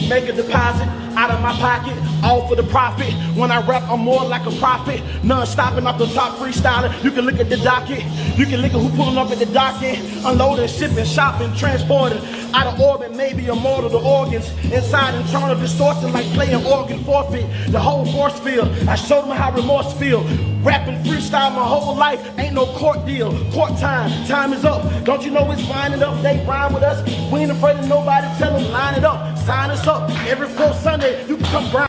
make a deposit out of my pocket, all for the profit. When I rap, I'm more like a prophet, non-stopping off the top, freestyling. You can look at the docket, you can look at who pulling up at the docket, unloading, shipping, shopping, transporting, out of orbit, maybe immortal, the organs inside internal distortion, like playing organ forfeit, the whole force field. I showed them how remorse feel. Rapping freestyle my whole life, ain't no court deal. Court time is up. Don't you know it's winding up? They rhyme with us. We ain't afraid of nobody. Tell them line it up, sign us up. Every 4th Sunday, you can come grind.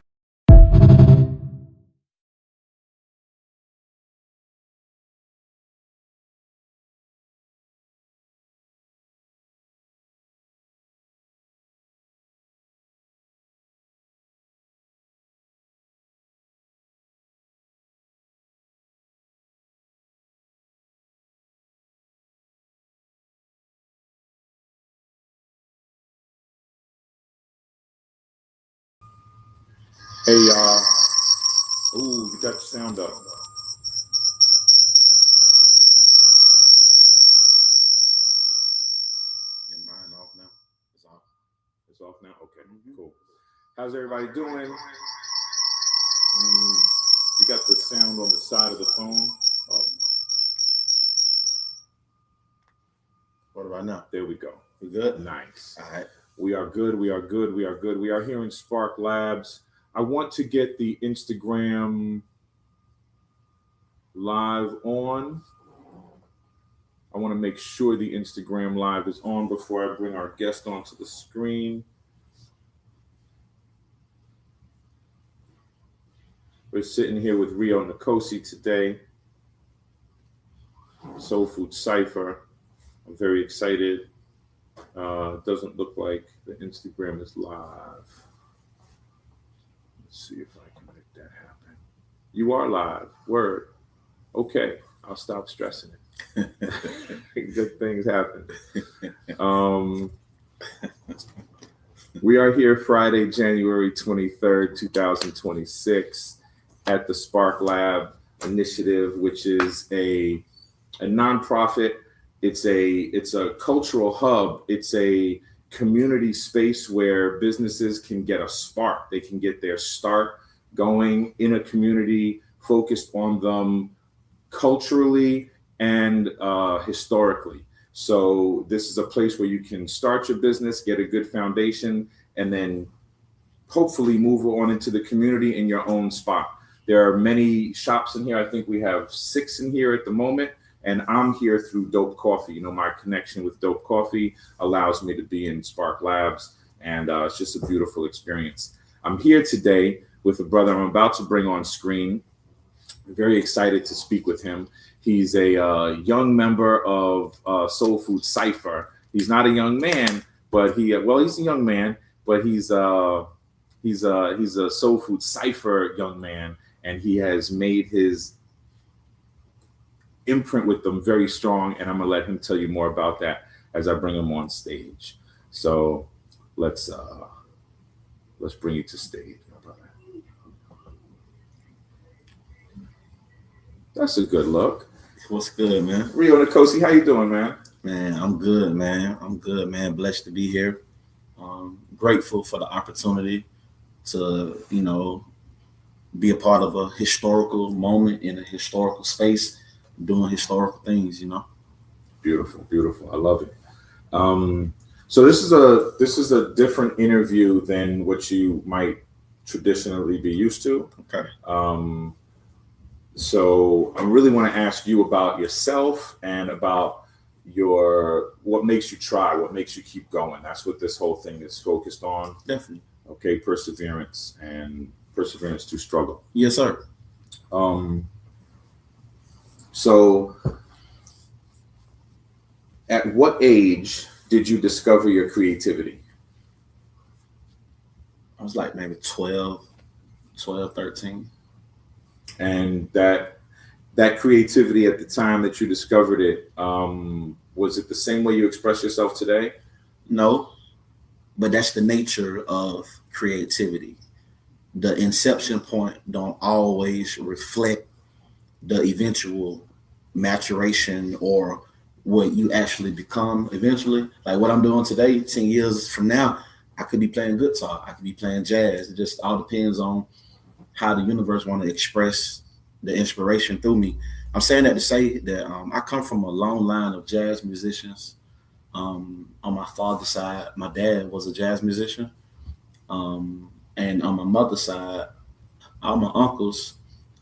Hey y'all. Ooh, you got the sound up. Your mind off now? It's off. It's off now? Okay, cool. How's everybody doing? You got the sound on the side of the phone. Oh. What about now? There we go. We good? Nice. All right. We are good. We are good. We are good. We are here in Spark Labs. I want to get the Instagram live on. I want to make sure the Instagram live is on before I bring our guest onto the screen. We're sitting here with Rio Nkosi today. Soul Food Cypher. I'm very excited. It doesn't look like the Instagram is live. Let's see if I can make that happen. You are live. Word. Okay. I'll stop stressing it. Good things happen. We are here Friday, January 23rd, 2026 at the Spark Lab Initiative, which is a nonprofit. It's a cultural hub. It's a community space where businesses can get a spark. They can get their start going in a community focused on them culturally and historically. So this is a place where you can start your business, get a good foundation, and then hopefully move on into the community in your own spot. There are many shops in here. I think we have 6 in here at the moment. And I'm here through Dope Coffee. You know, my connection with Dope Coffee allows me to be in Spark Labs, and it's just a beautiful experience. I'm here today with a brother I'm about to bring on screen. I'm very excited to speak with him. He's a young member of Soul Food Cypher. He's not a young man, but he's a young man, but he's a Soul Food Cypher young man, and he has made his imprint with them very strong, and I'm gonna let him tell you more about that as I bring him on stage. So let's bring you to stage, my brother. That's a good look. What's good, man? Rio Nkosi, how you doing, man? Man, I'm good, man. I'm good, man. Blessed to be here. Grateful for the opportunity to, be a part of a historical moment in a historical space, doing historical things, Beautiful, beautiful. I love it. So this is a different interview than what you might traditionally be used to. Okay. So I really want to ask you about yourself and about what makes you try, what makes you keep going. That's what this whole thing is focused on. Definitely. Okay, perseverance to struggle. Yes, sir. So at what age did you discover your creativity? I was like maybe 12, 13. And that creativity at the time that you discovered it, was it the same way you express yourself today? No, but that's the nature of creativity. The inception point don't always reflect the eventual maturation or what you actually become eventually. Like what I'm doing today, 10 years from now, I could be playing guitar, I could be playing jazz. It just all depends on how the universe want to express the inspiration through me. I'm saying that to say that I come from a long line of jazz musicians. On my father's side, my dad was a jazz musician. And on my mother's side, all my uncles,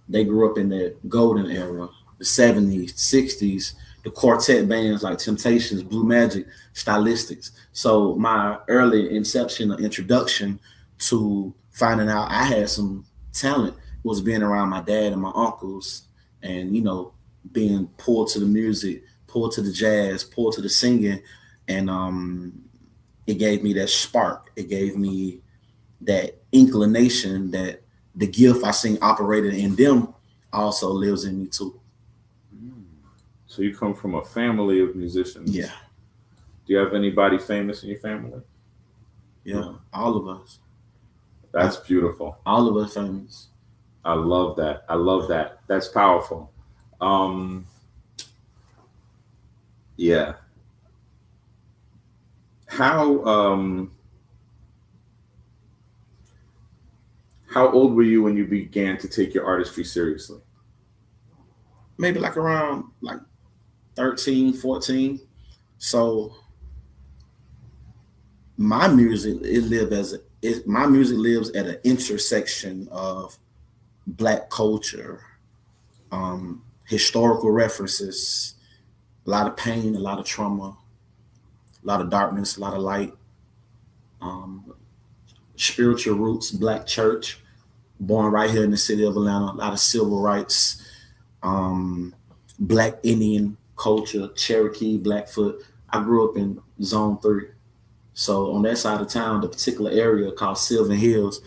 they grew up in that golden era, the 70s, 60s, the quartet bands like Temptations, Blue Magic, Stylistics. So my early inception or introduction to finding out I had some talent was being around my dad and my uncles, and being pulled to the music, pulled to the jazz, pulled to the singing. And it gave me that spark. It gave me that inclination that the gift I seen operated in them also lives in me too. So you come from a family of musicians. Yeah. Do you have anybody famous in your family? Yeah, all of us. That's beautiful. All of us famous. I love that. I love that. That's powerful. Yeah. How old were you when you began to take your artistry seriously? Maybe like around 13, 14. So my music lives at an intersection of Black culture, historical references, a lot of pain, a lot of trauma, a lot of darkness, a lot of light, spiritual roots, Black church, born right here in the city of Atlanta, a lot of civil rights, Black Indian culture, Cherokee, Blackfoot. I grew up in Zone 3. So on that side of town, the particular area called Sylvan Hills,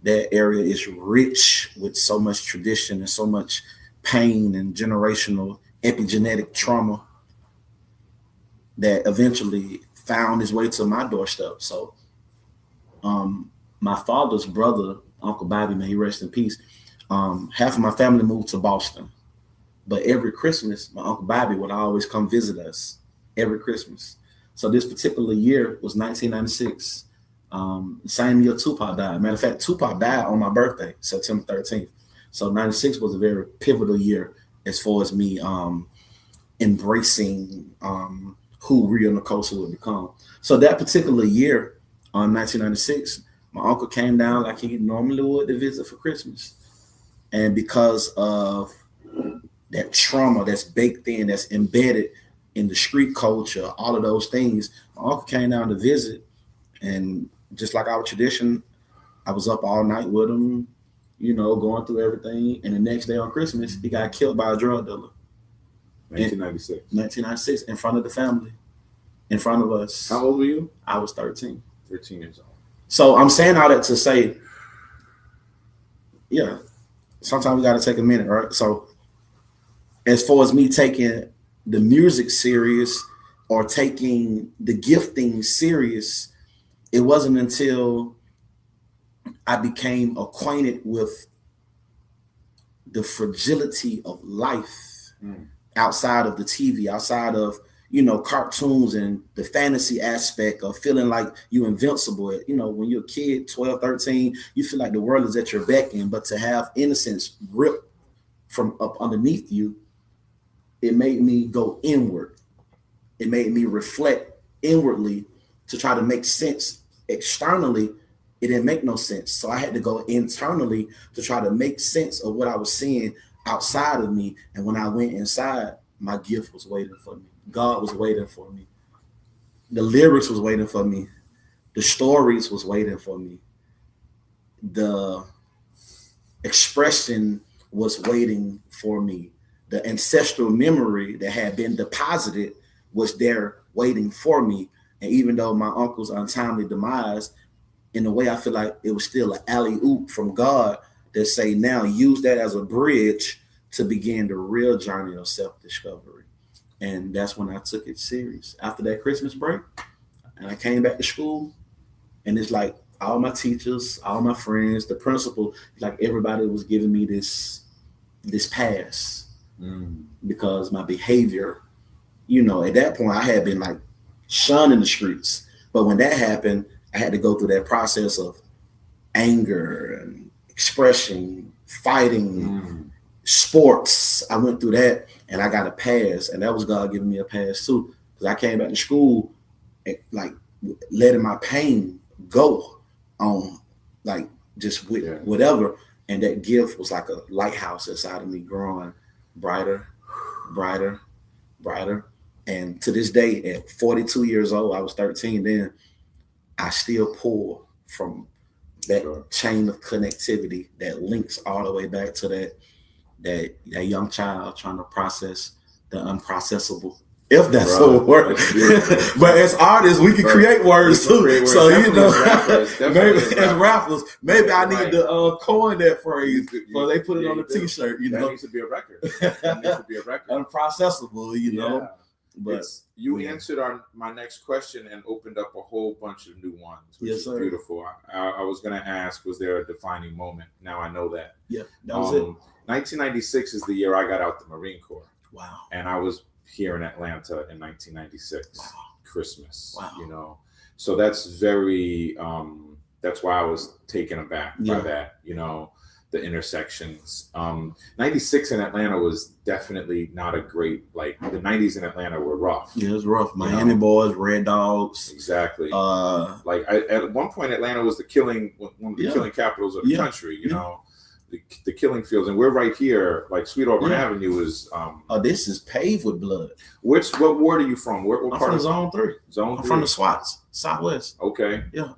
that area is rich with so much tradition and so much pain and generational epigenetic trauma that eventually found its way to my doorstep. So my father's brother, Uncle Bobby, may he rest in peace, half of my family moved to Boston. But every Christmas, my Uncle Bobby would always come visit us every Christmas. So this particular year was 1996. Same year Tupac died. Matter of fact, Tupac died on my birthday, September 13th. So 96 was a very pivotal year as far as me embracing who Rio Nkosi would become. So that particular year, 1996, my uncle came down like he normally would to visit for Christmas. And because of that trauma that's baked in, that's embedded in the street culture, all of those things, my uncle came down to visit. And just like our tradition, I was up all night with him, going through everything. And the next day on Christmas, he got killed by a drug dealer. 1996, in front of the family, in front of us. How old were you? I was 13. 13 years old. So I'm saying all that to say, yeah, sometimes we got to take a minute, right? So as far as me taking the music serious or taking the gifting serious, it wasn't until I became acquainted with the fragility of life outside of the TV, outside of, cartoons and the fantasy aspect of feeling like you're invincible. When you're a kid, 12, 13, you feel like the world is at your beck end, but to have innocence ripped from up underneath you, it made me go inward. It made me reflect inwardly to try to make sense. Externally, it didn't make no sense. So I had to go internally to try to make sense of what I was seeing outside of me. And when I went inside, my gift was waiting for me. God was waiting for me. The lyrics was waiting for me. The stories was waiting for me. The expression was waiting for me. The ancestral memory that had been deposited was there waiting for me. And even though my uncle's untimely demise, in a way, I feel like it was still an alley-oop from God that say, now use that as a bridge to begin the real journey of self-discovery. And that's when I took it serious. After that Christmas break, and I came back to school, and it's like all my teachers, all my friends, the principal, like everybody was giving me this pass because my behavior, at that point I had been like shunned in the streets. But when that happened, I had to go through that process of anger and expression, fighting, sports. I went through that and I got a pass, and that was God giving me a pass too. Because I came back to school and like letting my pain go on, like just with whatever. And that gift was like a lighthouse inside of me, growing brighter, brighter, brighter. And to this day, at 42 years old, I was 13 then, I still pull from that chain of connectivity that links all the way back to that young child trying to process the unprocessable. If that's a word. But as artists, we can create words too. So, you know, maybe as rappers, maybe I need to coin that phrase before they put it on a t-shirt, you know. That needs to be a record. That needs to be a record. Unprocessable, you know. But you answered my next question and opened up a whole bunch of new ones, which is beautiful. I was going to ask, was there a defining moment? Now I know that. Yeah, that was it. 1996 is the year I got out the Marine Corps. Wow. And I was here in Atlanta in 1996, Christmas, you know. So that's very, that's why I was taken aback by that, you know, the intersections. 96 in Atlanta was definitely not a great, like the 90s in Atlanta were rough. Yeah, it was rough. Miami boys, Red Dogs. Exactly. Like at one point, Atlanta was one of the killing capitals of the country, you know. The killing fields, and we're right here, like Sweet Auburn Avenue is. This is paved with blood. What ward are you from? What I'm part from of Zone 3. Zone 3. I'm from the SWATs, Southwest. Okay. Yeah.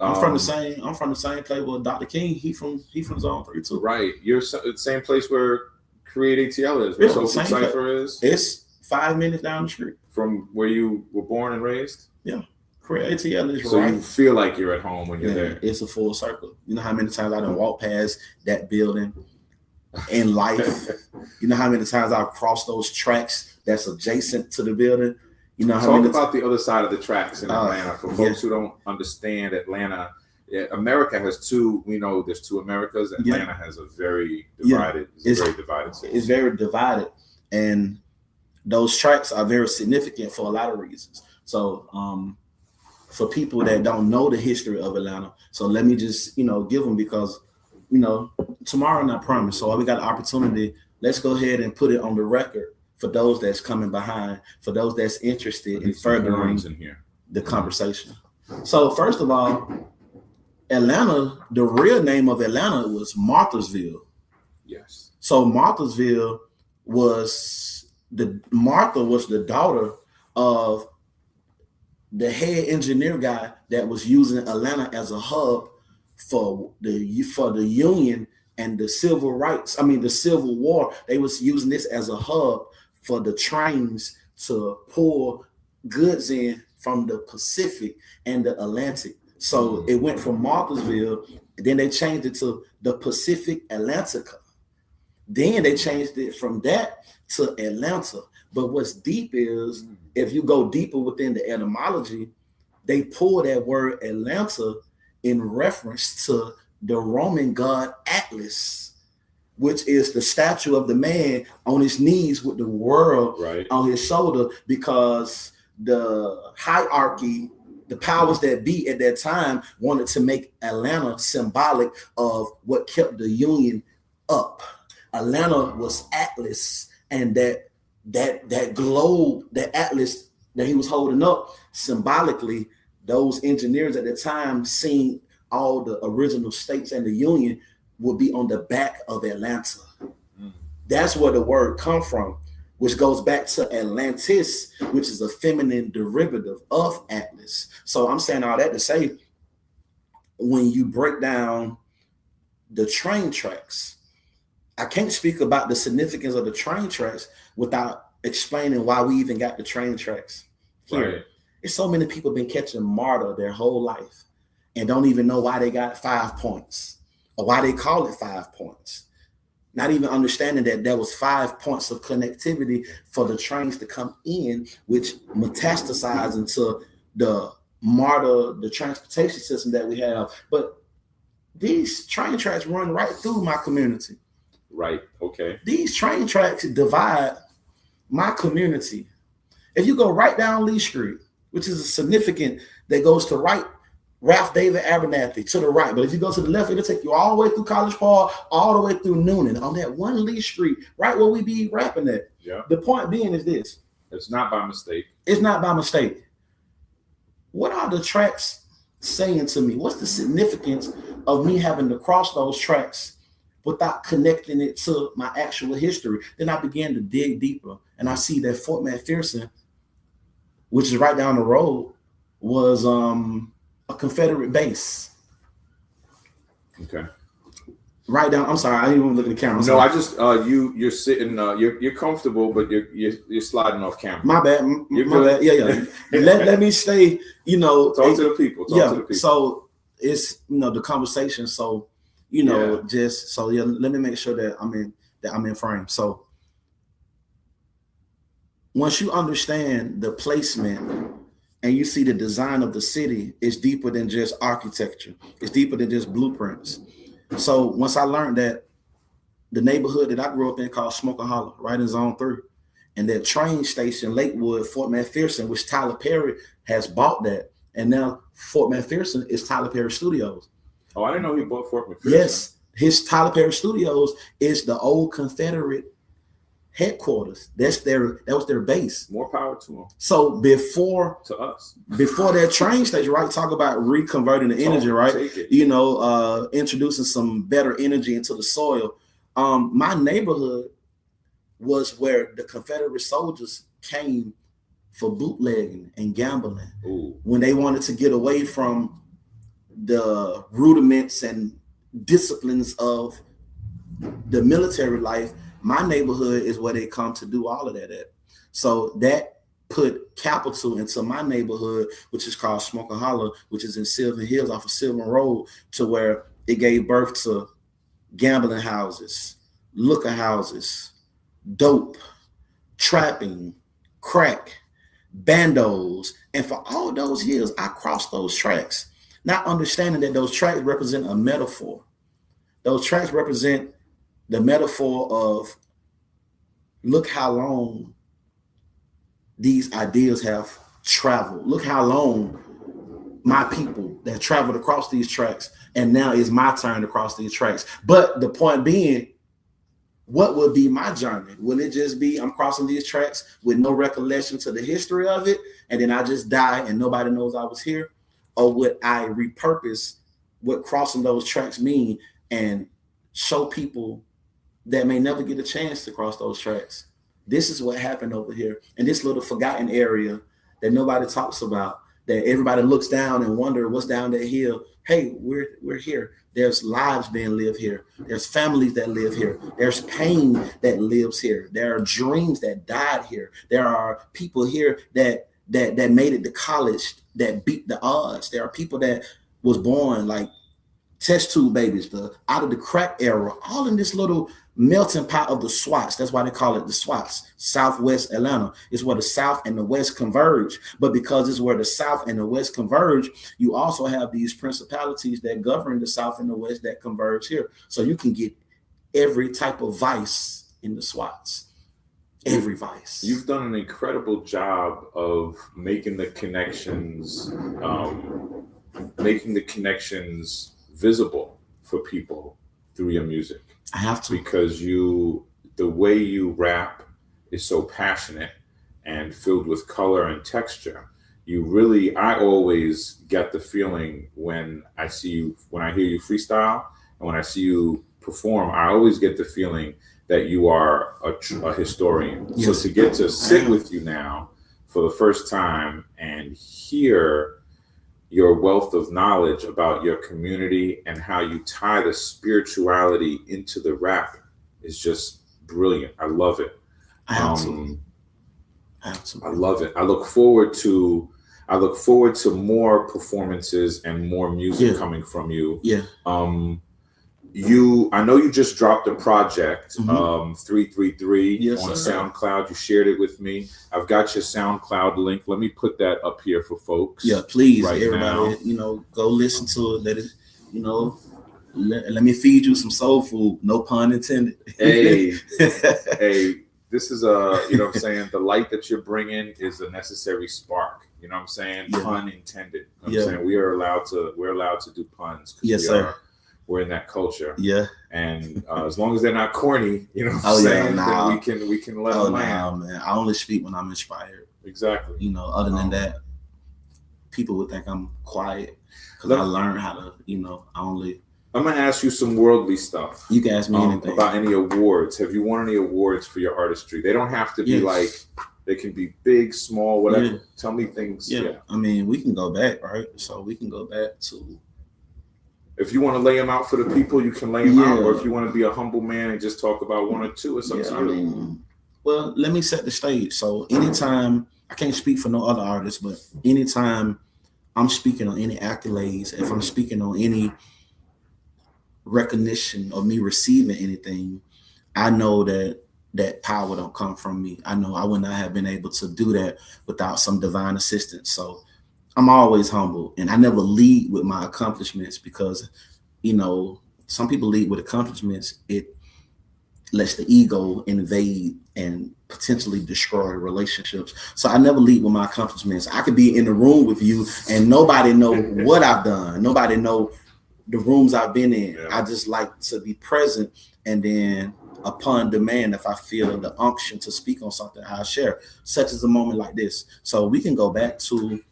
I'm from the same place with Dr. King. He from Zone 3 too. Right. You're the same place where Create ATL is, where Soul Food Cypher is. It's 5 minutes down the street from where you were born and raised. Yeah. Create ATL is so you feel like you're at home when you're there. It's a full circle. You know how many times I done walked past that building in life? You know how many times I've crossed those tracks that's adjacent to the building? You know how about the other side of the tracks in Atlanta for folks who don't understand Atlanta. America has two. We know there's two Americas. Atlanta has a very divided. It's very divided. City. It's very divided, and those tracks are very significant for a lot of reasons. So, for people that don't know the history of Atlanta, so let me just give them, because tomorrow not promised. So we got an opportunity. Let's go ahead and put it on the record for those that's coming behind, for those that's interested in furthering the conversation. So first of all, Atlanta, the real name of Atlanta was Marthasville. Yes. So Marthasville was Martha was the daughter of the head engineer guy that was using Atlanta as a hub for the Union and the civil rights. I mean, the Civil War. They was using this as a hub for the trains to pull goods in from the Pacific and the Atlantic. So it went from Marthasville, then they changed it to the Pacific Atlantica. Then they changed it from that to Atlanta. But what's deep is, if you go deeper within the etymology, they pull that word Atlanta in reference to the Roman god Atlas, which is the statue of the man on his knees with the world on his shoulder, because the hierarchy, the powers that be at that time, wanted to make Atlanta symbolic of what kept the Union up. Atlanta was Atlas, and that globe, that Atlas that he was holding up, symbolically, those engineers at the time seen all the original states and the Union would be on the back of Atlanta. That's where the word come from, which goes back to Atlantis, which is a feminine derivative of Atlas. So I'm saying all that to say, when you break down the train tracks, I can't speak about the significance of the train tracks without explaining why we even got the train tracks here. Right. There's so many people been catching MARTA their whole life and don't even know why they got 5 points or why they call it 5 points. Not even understanding that there was 5 points of connectivity for the trains to come in, which metastasized into the MARTA, the transportation system that we have. But these train tracks run right through my community. Right. Okay. These train tracks divide my community. If you go right down Lee Street, which is a significant, that goes to right Ralph David Abernathy to the right. But if you go to the left, it'll take you all the way through College Park, all the way through Noonan, on that one Lee Street, right where we be rapping at. Yeah. The point being is this. It's not by mistake. It's not by mistake. What are the tracks saying to me? What's the significance of me having to cross those tracks without connecting it to my actual history? Then I began to dig deeper, and I see that Fort McPherson, which is right down the road, was a Confederate base. Okay. Right down. I'm sorry, I didn't even look at the camera. No, I just you're sitting. You're comfortable, but you're sliding off camera. My bad. My bad. Yeah. let me stay. Talk to the people. Talk to the people. So it's the conversation. So just so let me make sure that I'm in frame. So once you understand the placement and you see the design of the city, it's deeper than just architecture. It's deeper than just blueprints. So once I learned that the neighborhood that I grew up in called Smoker Hollow, right in Zone 3, and that train station, Lakewood, Fort McPherson, which Tyler Perry has bought that, and now Fort McPherson is Tyler Perry Studios. Oh, I didn't know he bought Fort McPherson. Yes, his Tyler Perry Studios is the old Confederate headquarters. That was their base. More power to him. So before that train station, right? Talk about reconverting the energy, right? Introducing some better energy into the soil. My neighborhood was where the Confederate soldiers came for bootlegging and gambling. Ooh. When they wanted to get away from the rudiments and disciplines of the military life. My neighborhood is where they come to do all of that at. So that put capital into my neighborhood, which is called Smoker Hollow, which is in Sylvan Hills off of Sylvan Road, to where it gave birth to gambling houses, liquor houses, dope, trapping, crack, bandos. And for all those years, I crossed those tracks, not understanding that those tracks represent a metaphor. Those tracks represent the metaphor of look how long these ideas have traveled. Look how long my people that traveled across these tracks, and now it's my turn to cross these tracks. But the point being, what will be my journey? Will it just be I'm crossing these tracks with no recollection to the history of it, and then I just die and nobody knows I was here? Or would I repurpose what crossing those tracks mean and show people that may never get a chance to cross those tracks? This is what happened over here in this little forgotten area that nobody talks about, that everybody looks down and wonder what's down that hill. Hey, we're here. There's lives being lived here. There's families that live here. There's pain that lives here. There are dreams that died here. There are people here that made it to college, that beat the odds. There are people that was born like test tube babies, out of the crack era, all in this little melting pot of the SWATs. That's why they call it the SWATs, Southwest Atlanta. It's where the South and the West converge. But because it's where the South and the West converge, you also have these principalities that govern the South and the West that converge here. So you can get every type of vice in the SWATs. Every vice. You've done an incredible job of making the connections, visible for people through your music. I have to, because the way you rap is so passionate and filled with color and texture. I always get the feeling when I hear you freestyle and when I see you perform, I always get the feeling that you are a historian. Yes. So to get to sit with you now for the first time and hear your wealth of knowledge about your community and how you tie the spirituality into the rap is just brilliant. I love it. Absolutely. I love it. I look forward to more performances and more music coming from you. Yeah. I know you just dropped a project, 333 on SoundCloud. You shared it with me. I've got your SoundCloud link. Let me put that up here for folks. Yeah, please, right, everybody, now. Go listen to it. Let it, let me feed you some soul food. No pun intended. Hey, this is what I'm saying? The light that you're bringing is a necessary spark. You know what I'm saying? Yeah. Pun intended. You know what Yeah. I'm saying? We're allowed to do puns. Yes, sir. We're in that culture. Yeah. And as long as they're not corny, you know what I'm Oh, yeah, saying? nah. Then we can let them land. Man. I only speak when I'm inspired. Exactly. You know, other than that, people would think I'm quiet because I learned how to, you know, I'm gonna ask you some worldly stuff. You can ask me anything about any awards. Have you won any awards for your artistry? They don't have to be like, they can be big, small, whatever. Yeah. Tell me things. Yeah. I mean, we can go back, right? So we can go back to. If you want to lay them out for the people, you can lay them out. Or if you want to be a humble man and just talk about one or two, it's up to you. I mean, well, let me set the stage. So anytime, I can't speak for no other artists, but anytime I'm speaking on any accolades, if I'm speaking on any recognition of me receiving anything, I know that power don't come from me. I know I would not have been able to do that without some divine assistance. So I'm always humble, and I never lead with my accomplishments because, you know, some people lead with accomplishments. It lets the ego invade and potentially destroy relationships. So I never lead with my accomplishments. I could be in the room with you and nobody know what I've done. Nobody know the rooms I've been in. I just like to be present, and then upon demand, if I feel the unction to speak on something, I'll share, such as a moment like this. So we can go back to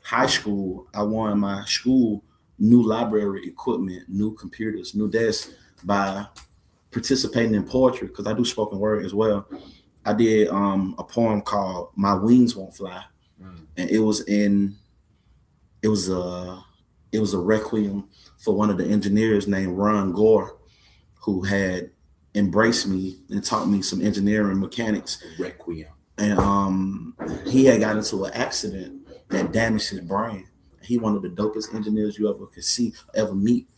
high school. I won my school new library equipment, new computers, new desks by participating in poetry, because I do spoken word as well. I did a poem called "My Wings Won't Fly," and it was a requiem for one of the engineers named Ron Gore, who had embraced me and taught me some engineering mechanics. Requiem. And he had got into an accident that damaged his brain. He one of the dopest engineers you ever meet.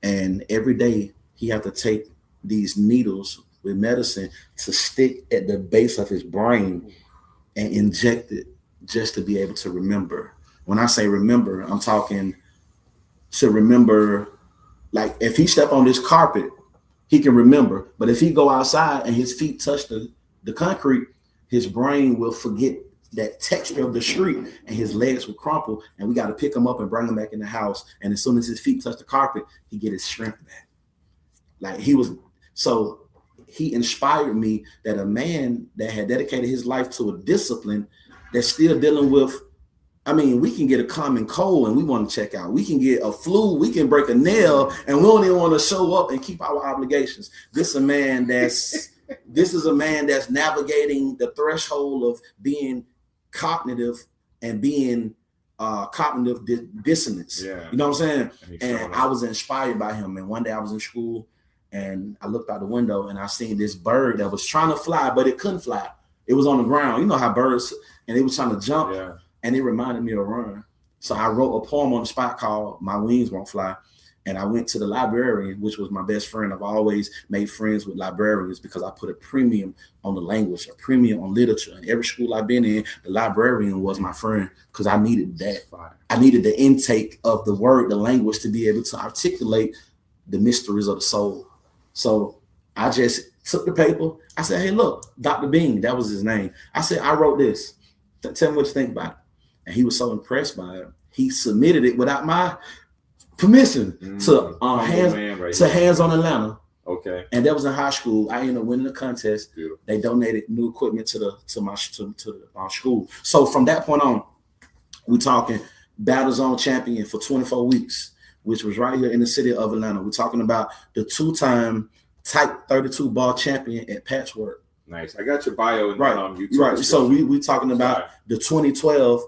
And every day he had to take these needles with medicine to stick at the base of his brain and inject it just to be able to remember. When I say remember, I'm talking to remember, like if he step on this carpet, he can remember. But if he go outside and his feet touch the concrete, his brain will forget that texture of the street and his legs will crumple, and we got to pick him up and bring him back in the house. And as soon as his feet touch the carpet, he get his strength back. Like he inspired me that a man that had dedicated his life to a discipline that's still dealing with, I mean, we can get a common cold and we want to check out. We can get a flu, we can break a nail, and we don't even want to show up and keep our obligations. This is a man that's navigating the threshold of being cognitive and being cognitive dissonance. Yeah. You know what I'm saying? And I was inspired by him. And one day I was in school and I looked out the window and I seen this bird that was trying to fly, but it couldn't fly. It was on the ground. You know how birds, and it was trying to jump. Yeah. And it reminded me of Ron. So I wrote a poem on the spot called "My Wings Won't Fly." And I went to the librarian, which was my best friend. I've always made friends with librarians because I put a premium on the language, a premium on literature. And every school I've been in, the librarian was my friend because I needed that. I needed the intake of the word, the language, to be able to articulate the mysteries of the soul. So I just took the paper. I said, "Hey, look, Dr. Bean," that was his name. I said, "I wrote this. Tell me what you think about it." And he was so impressed by it. He submitted it without my permission to Hands on Atlanta. Okay. And that was in high school. I ended up winning the contest. Beautiful. They donated new equipment to my school. So from that point on, we're talking Battle Zone champion for 24 weeks, which was right here in the city of Atlanta. We're talking about the 2-time type 32 ball champion at Patchwork. Nice. I got your bio in YouTube. Right. So we talking about the 2012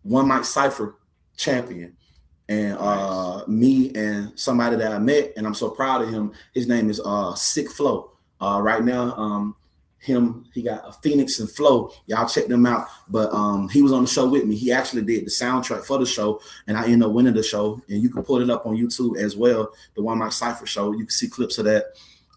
One Mic Cypher champion. And me and somebody that I met, and I'm so proud of him. His name is Sick Flow. Right now, he got a Phoenix and Flow. Y'all check them out. But he was on the show with me. He actually did the soundtrack for the show, and I ended up winning the show. And you can pull it up on YouTube as well. The One Mic Cypher show. You can see clips of that.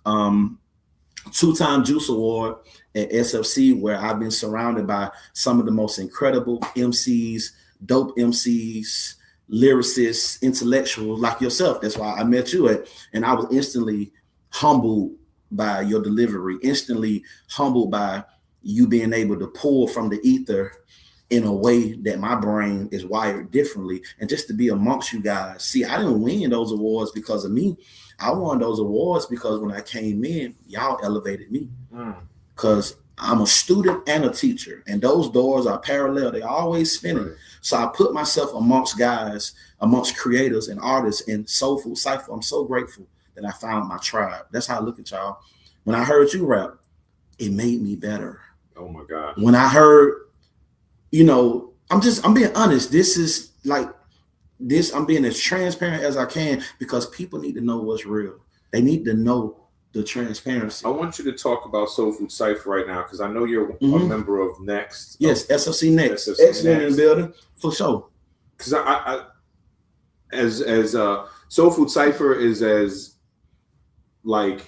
2-time Juice Award at SFC, where I've been surrounded by some of the most incredible MCs, dope MCs, lyricists, intellectuals like yourself. That's why I met you at, and I was instantly humbled by your delivery, instantly humbled by you being able to pull from the ether in a way that my brain is wired differently, and just to be amongst you guys. See, I didn't win those awards because of me. I won those awards because when I came in, y'all elevated me. Because I'm a student and a teacher, and those doors are parallel. They're always spinning. Right. So I put myself amongst guys, amongst creators and artists in Soul Food Cypher. I'm so grateful that I found my tribe. That's how I look at y'all. When I heard you rap, it made me better. Oh my God. When I heard, I'm being honest. This is like this. I'm being as transparent as I can because people need to know what's real. They need to know the transparency. I want you to talk about Soul Food Cypher right now because I know you're a member of Next. Yes, SFC Next. Excellent in the building for sure. Because I as Soul Food Cypher is as like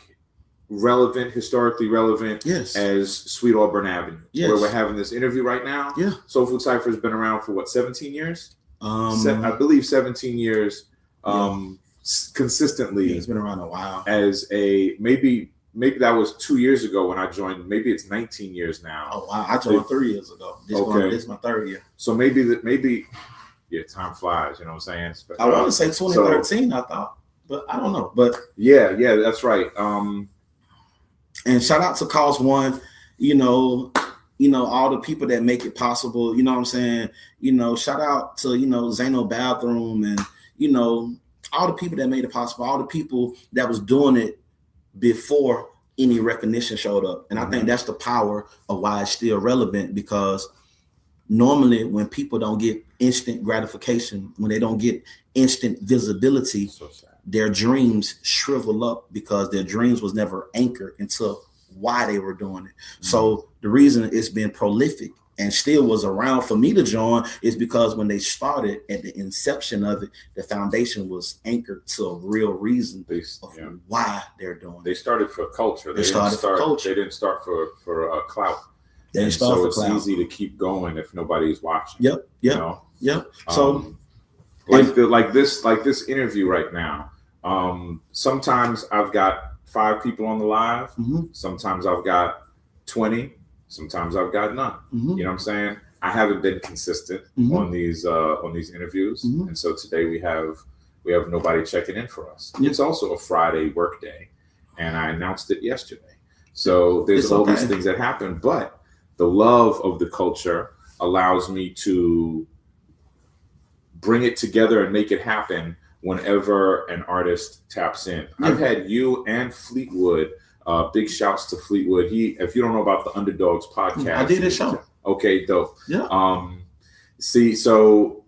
relevant, historically relevant as Sweet Auburn Avenue, where we're having this interview right now. Yeah, Soul Food Cypher has been around for what, 17 years? I believe 17 years. Consistently, it's been around a while. As a maybe that was 2 years ago when I joined. Maybe it's 19 years now. Oh wow, I joined 3 years ago. This is my third year. So maybe time flies. You know what I'm saying? But, I want to say 2013. I thought, but I don't know. But yeah, that's right. And shout out to Cause One. All the people that make it possible. You know what I'm saying? Shout out to Zano Bathroom and all the people that made it possible, all the people that was doing it before any recognition showed up. And I think that's the power of why it's still relevant, because normally when people don't get instant gratification, when they don't get instant visibility, their dreams shrivel up because their dreams was never anchored into why they were doing it. So the reason it's been prolific and still was around for me to join is because when they started at the inception of it, the foundation was anchored to a real reason of why they're doing it. They started for culture. They didn't start for clout. They didn't start for clout. It's easy to keep going if nobody's watching. Yep. So like this interview right now. Sometimes I've got 5 people on the live. Sometimes I've got 20. Sometimes I've got none. You know what I'm saying? I haven't been consistent on these interviews, and so today we have nobody checking in for us. It's also a Friday work day, and I announced it yesterday. So there's all these things that happen, but the love of the culture allows me to bring it together and make it happen whenever an artist taps in. I've had you and Fleetwood. Big shouts to Fleetwood. If you don't know about the Underdogs podcast, I did a show. Okay, dope. Yeah. So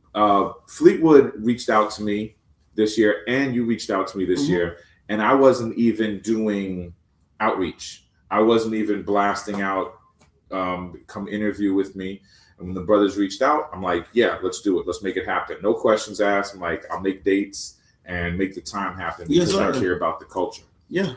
Fleetwood reached out to me this year, and you reached out to me this year, and I wasn't even doing outreach. I wasn't even blasting out, come interview with me. And when the brothers reached out, I'm like, yeah, let's do it. Let's make it happen. No questions asked. I'm like, I'll make dates and make the time happen because I care about the culture. Yeah.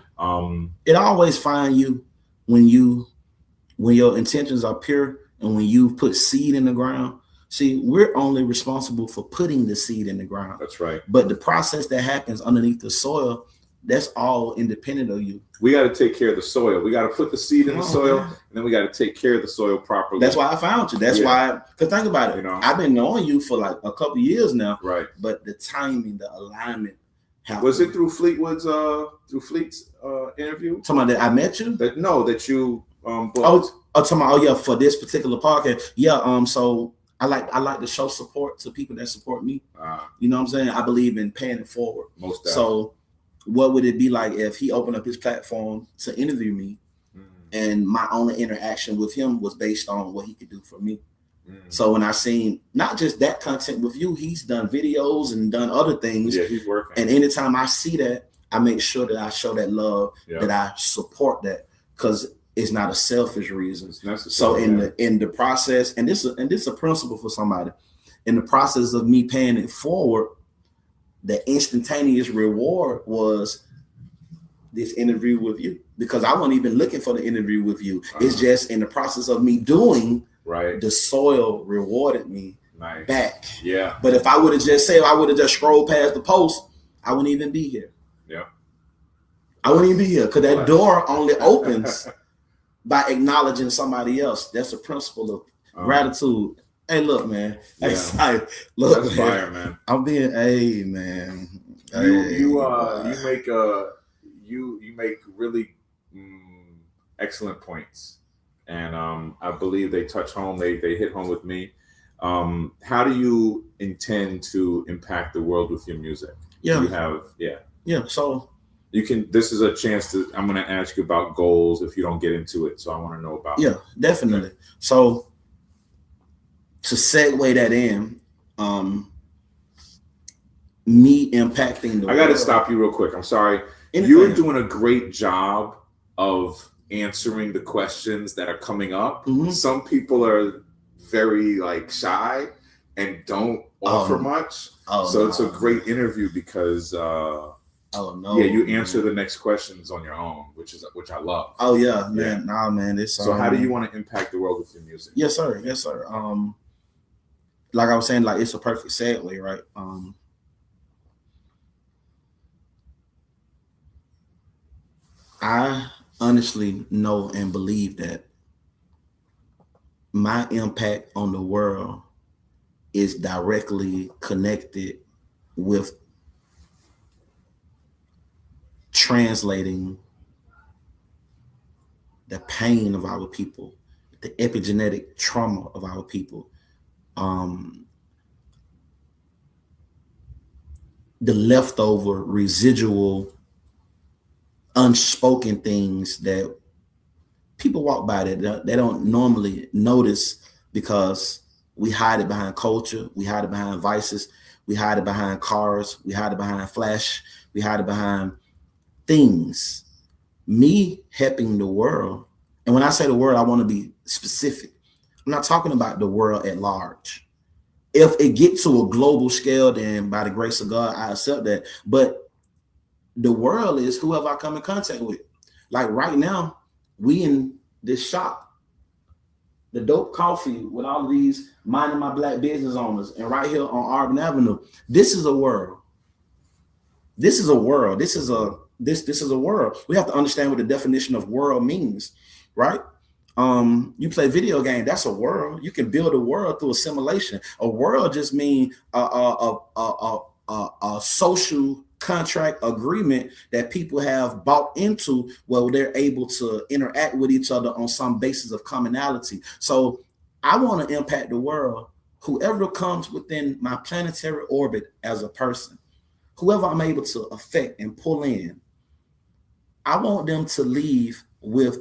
It always find you when your intentions are pure and when you put seed in the ground. See, we're only responsible for putting the seed in the ground. That's right. But the process that happens underneath the soil, that's all independent of you. We got to take care of the soil. We got to put the seed in the soil, and then we got to take care of the soil properly. That's why I found you. That's why, because think about it. I've been knowing you for like a couple years now. Right. But the timing, the alignment. Was it through Fleet's interview? Talking about that I met you? That you for this particular podcast. Yeah, so I like to show support to people that support me. You know what I'm saying? I believe in paying it forward. Most definitely. So what would it be like if he opened up his platform to interview me and my only interaction with him was based on what he could do for me? So when I seen not just that content with you, he's done videos and done other things. Yeah, he's working. And anytime I see that, I make sure that I show that love, that I support that, because it's not a selfish reason. So in the process, and this is a principle for somebody, in the process of me paying it forward, the instantaneous reward was this interview with you, because I wasn't even looking for the interview with you. It's just in the process of me doing. Right, the soil rewarded me back. Yeah, but if I would have just scrolled past the post, I wouldn't even be here. Yeah, I wouldn't even be here because that door only opens by acknowledging somebody else. That's a principle of gratitude. Hey, look, man. Yeah. Hey, Si, look, That's man. fire, man. I'm being man. You make really excellent points, and I believe they touch home. They hit home with me. How do you intend to impact the world with your music? Yeah, you have So you can. This is a chance to. I'm going to ask you about goals if you don't get into it. So I want to know about. Yeah, definitely. Okay. So to segue that in, me impacting the I got to stop you real quick. I'm sorry. You're doing a great job of answering the questions that are coming up. Mm-hmm. Some people are very shy and don't offer much. So it's a great interview because you answer the next questions on your own, which I love. Oh yeah, man. Nah, man. So how do you want to impact the world with your music? Yes, sir. Yes, sir. Like I was saying, it's a perfect segue, right? I honestly know and believe that my impact on the world is directly connected with translating the pain of our people, the epigenetic trauma of our people, the leftover residual unspoken things that people walk by that they don't normally notice because we hide it behind culture, we hide it behind vices, we hide it behind cars, we hide it behind flash, we hide it behind things. Me helping the world, and when I say the world, I want to be specific. I'm not talking about the world at large. If it gets to a global scale, then by the grace of God, I accept that. But the world is whoever I come in contact with. Like right now, we in this shop, the Dope Coffee with all of these minding my black business owners, and right here on Arbor Avenue, this is a world. This is a world. This is a world. We have to understand what the definition of world means, right? You play video game, that's a world. You can build a world through assimilation. A world just means a social contract agreement that people have bought into where they're able to interact with each other on some basis of commonality. So I want to impact the world. Whoever comes within my planetary orbit as a person, whoever I'm able to affect and pull in, I want them to leave with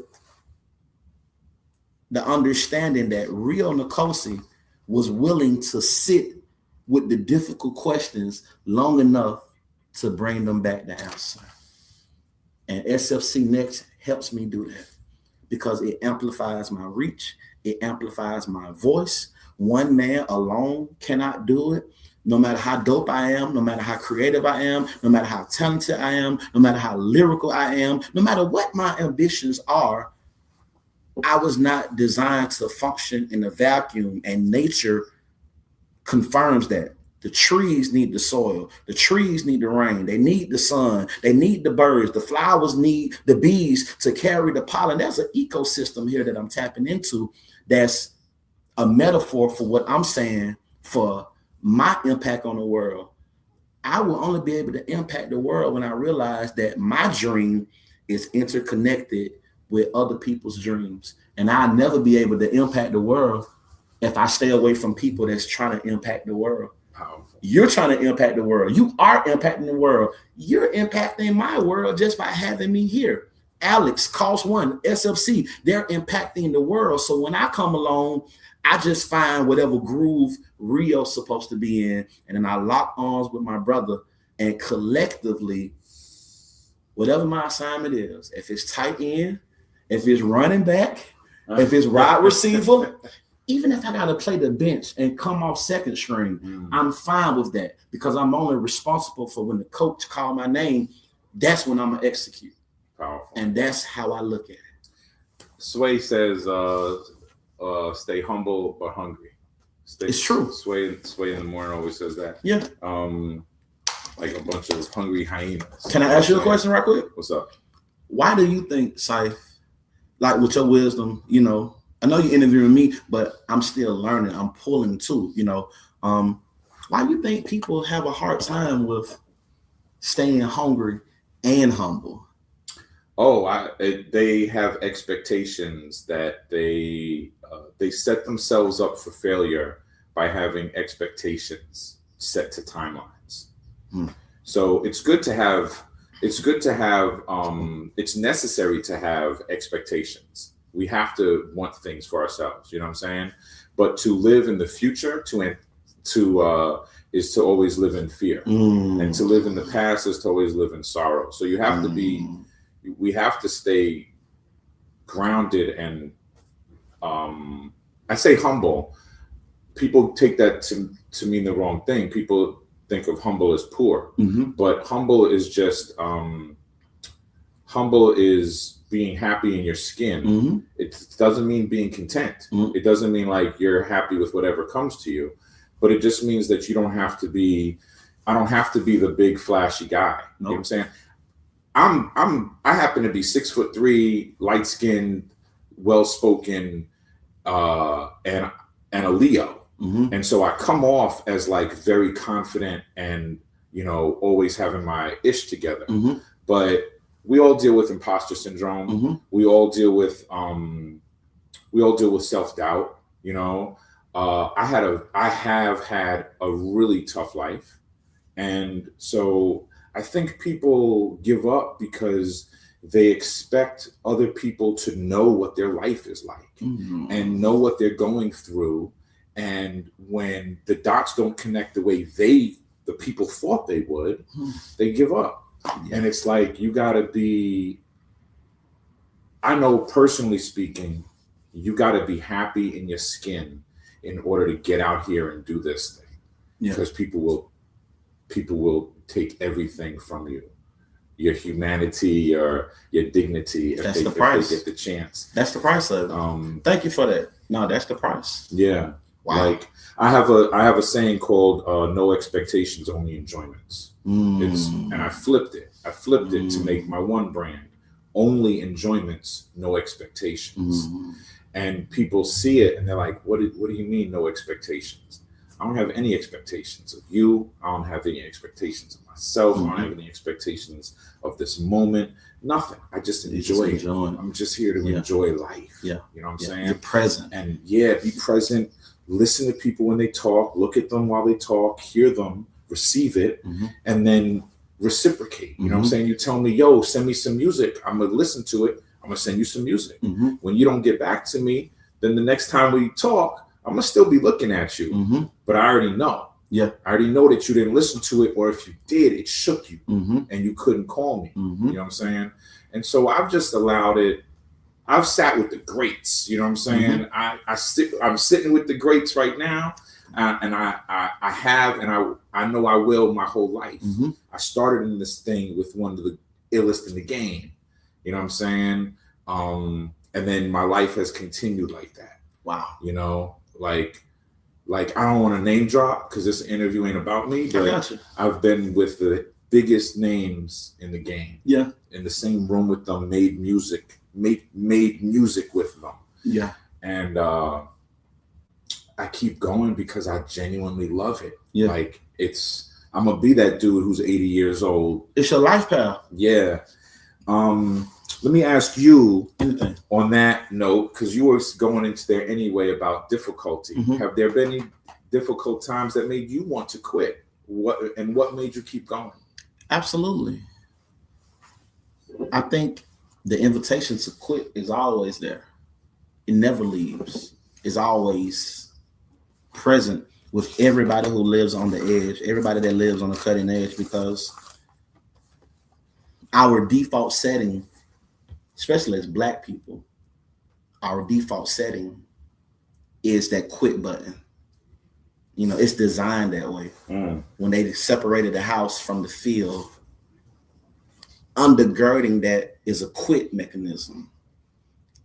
the understanding that Rio Nkosi was willing to sit with the difficult questions long enough to bring them back the answer. And SFC Next helps me do that because it amplifies my reach. It amplifies my voice. One man alone cannot do it. No matter how dope I am, no matter how creative I am, no matter how talented I am, no matter how lyrical I am, no matter what my ambitions are, I was not designed to function in a vacuum, and nature confirms that. The trees need the soil. The trees need the rain. They need the sun. They need the birds. The flowers need the bees to carry the pollen. There's an ecosystem here that I'm tapping into that's a metaphor for what I'm saying for my impact on the world. I will only be able to impact the world when I realize that my dream is interconnected with other people's dreams. And I'll never be able to impact the world if I stay away from people that's trying to impact the world. Powerful. You're trying to impact the world. You are impacting the world. You're impacting my world just by having me here. Alex, Cost One, SFC, they're impacting the world. So when I come along, I just find whatever groove Rio's supposed to be in, and then I lock arms with my brother, and collectively, whatever my assignment is, if it's tight end, if it's running back, if it's wide receiver, even if I got to play the bench and come off second string, I'm fine with that because I'm only responsible for when the coach call my name. That's when I'm going to execute. Powerful. And that's how I look at it. Sway says, stay humble but hungry. It's true. Sway in the morning always says that. Yeah. Like a bunch of hungry hyenas. Can I ask you a question right quick? What's up? Why do you think, Cypher, like with your wisdom, I know you're interviewing me, but I'm still learning. I'm pulling too. Why do you think people have a hard time with staying hungry and humble? They have expectations that they set themselves up for failure by having expectations set to timelines. So it's necessary to have expectations. We have to want things for ourselves, you know what I'm saying? But to live in the future, is to always live in fear. And to live in the past is to always live in sorrow. So you have we have to stay grounded and I say humble. People take that to mean the wrong thing. People think of humble as poor, but humble is just being happy in your skin. It doesn't mean being content. It doesn't mean like you're happy with whatever comes to you, but it just means that you don't have to be. I don't have to be the big flashy guy. You know what I'm saying? I happen to be 6'3", light skinned, well spoken, and a Leo. And so I come off as like very confident and, always having my ish together. But we all deal with imposter syndrome. We all deal with self-doubt. I have had a really tough life. And so I think people give up because they expect other people to know what their life is like and know what they're going through. And when the dots don't connect the way the people thought they would, they give up. And it's like, you gotta be, I know personally speaking, you gotta be happy in your skin in order to get out here and do this thing. Because people will take everything from you, your humanity, your dignity, if they get the chance. That's the price of it. Thank you for that. No, that's the price. Yeah. Wow. Like I have a saying called no expectations, only enjoyments. And I flipped it. To make my one brand, only enjoyments, no expectations. And people see it and they're like, what do you mean no expectations? I don't have any expectations of you. I don't have any expectations of myself. I don't have any expectations of this moment. Nothing. I just enjoy it. I'm just here to enjoy life. You know what I'm saying? You're present. And be present. Listen to people when they talk. Look at them while they talk. Hear them. Receive it. And then reciprocate. You know what I'm saying? You tell me, yo, send me some music. I'm going to listen to it. I'm going to send you some music. When you don't get back to me, then the next time we talk, I'm going to still be looking at you. But I already know. I already know that you didn't listen to it, or if you did, it shook you and you couldn't call me. You know what I'm saying? And so I've just allowed it. I've sat with the greats. You know what I'm saying? I'm sitting with the greats right now. And I have, and I know I will my whole life. I started in this thing with one of the illest in the game. You know what I'm saying? And then my life has continued like that. Wow. Like I don't want to name drop because this interview ain't about me, but I've been with the biggest names in the game. In the same room with them, made music with them. And I keep going because I genuinely love it. Like I'm gonna be that dude who's 80 years old. It's your life path. Let me ask you on that note, because you were going into there anyway about difficulty. Have there been any difficult times that made you want to quit? What made you keep going? Absolutely. I think the invitation to quit is always there. It never leaves. It's always present with everybody who lives on the edge, everybody that lives on the cutting edge, because our default setting, especially as Black people, our default setting is that quit button. It's designed that way. When they separated the house from the field, undergirding that is a quit mechanism.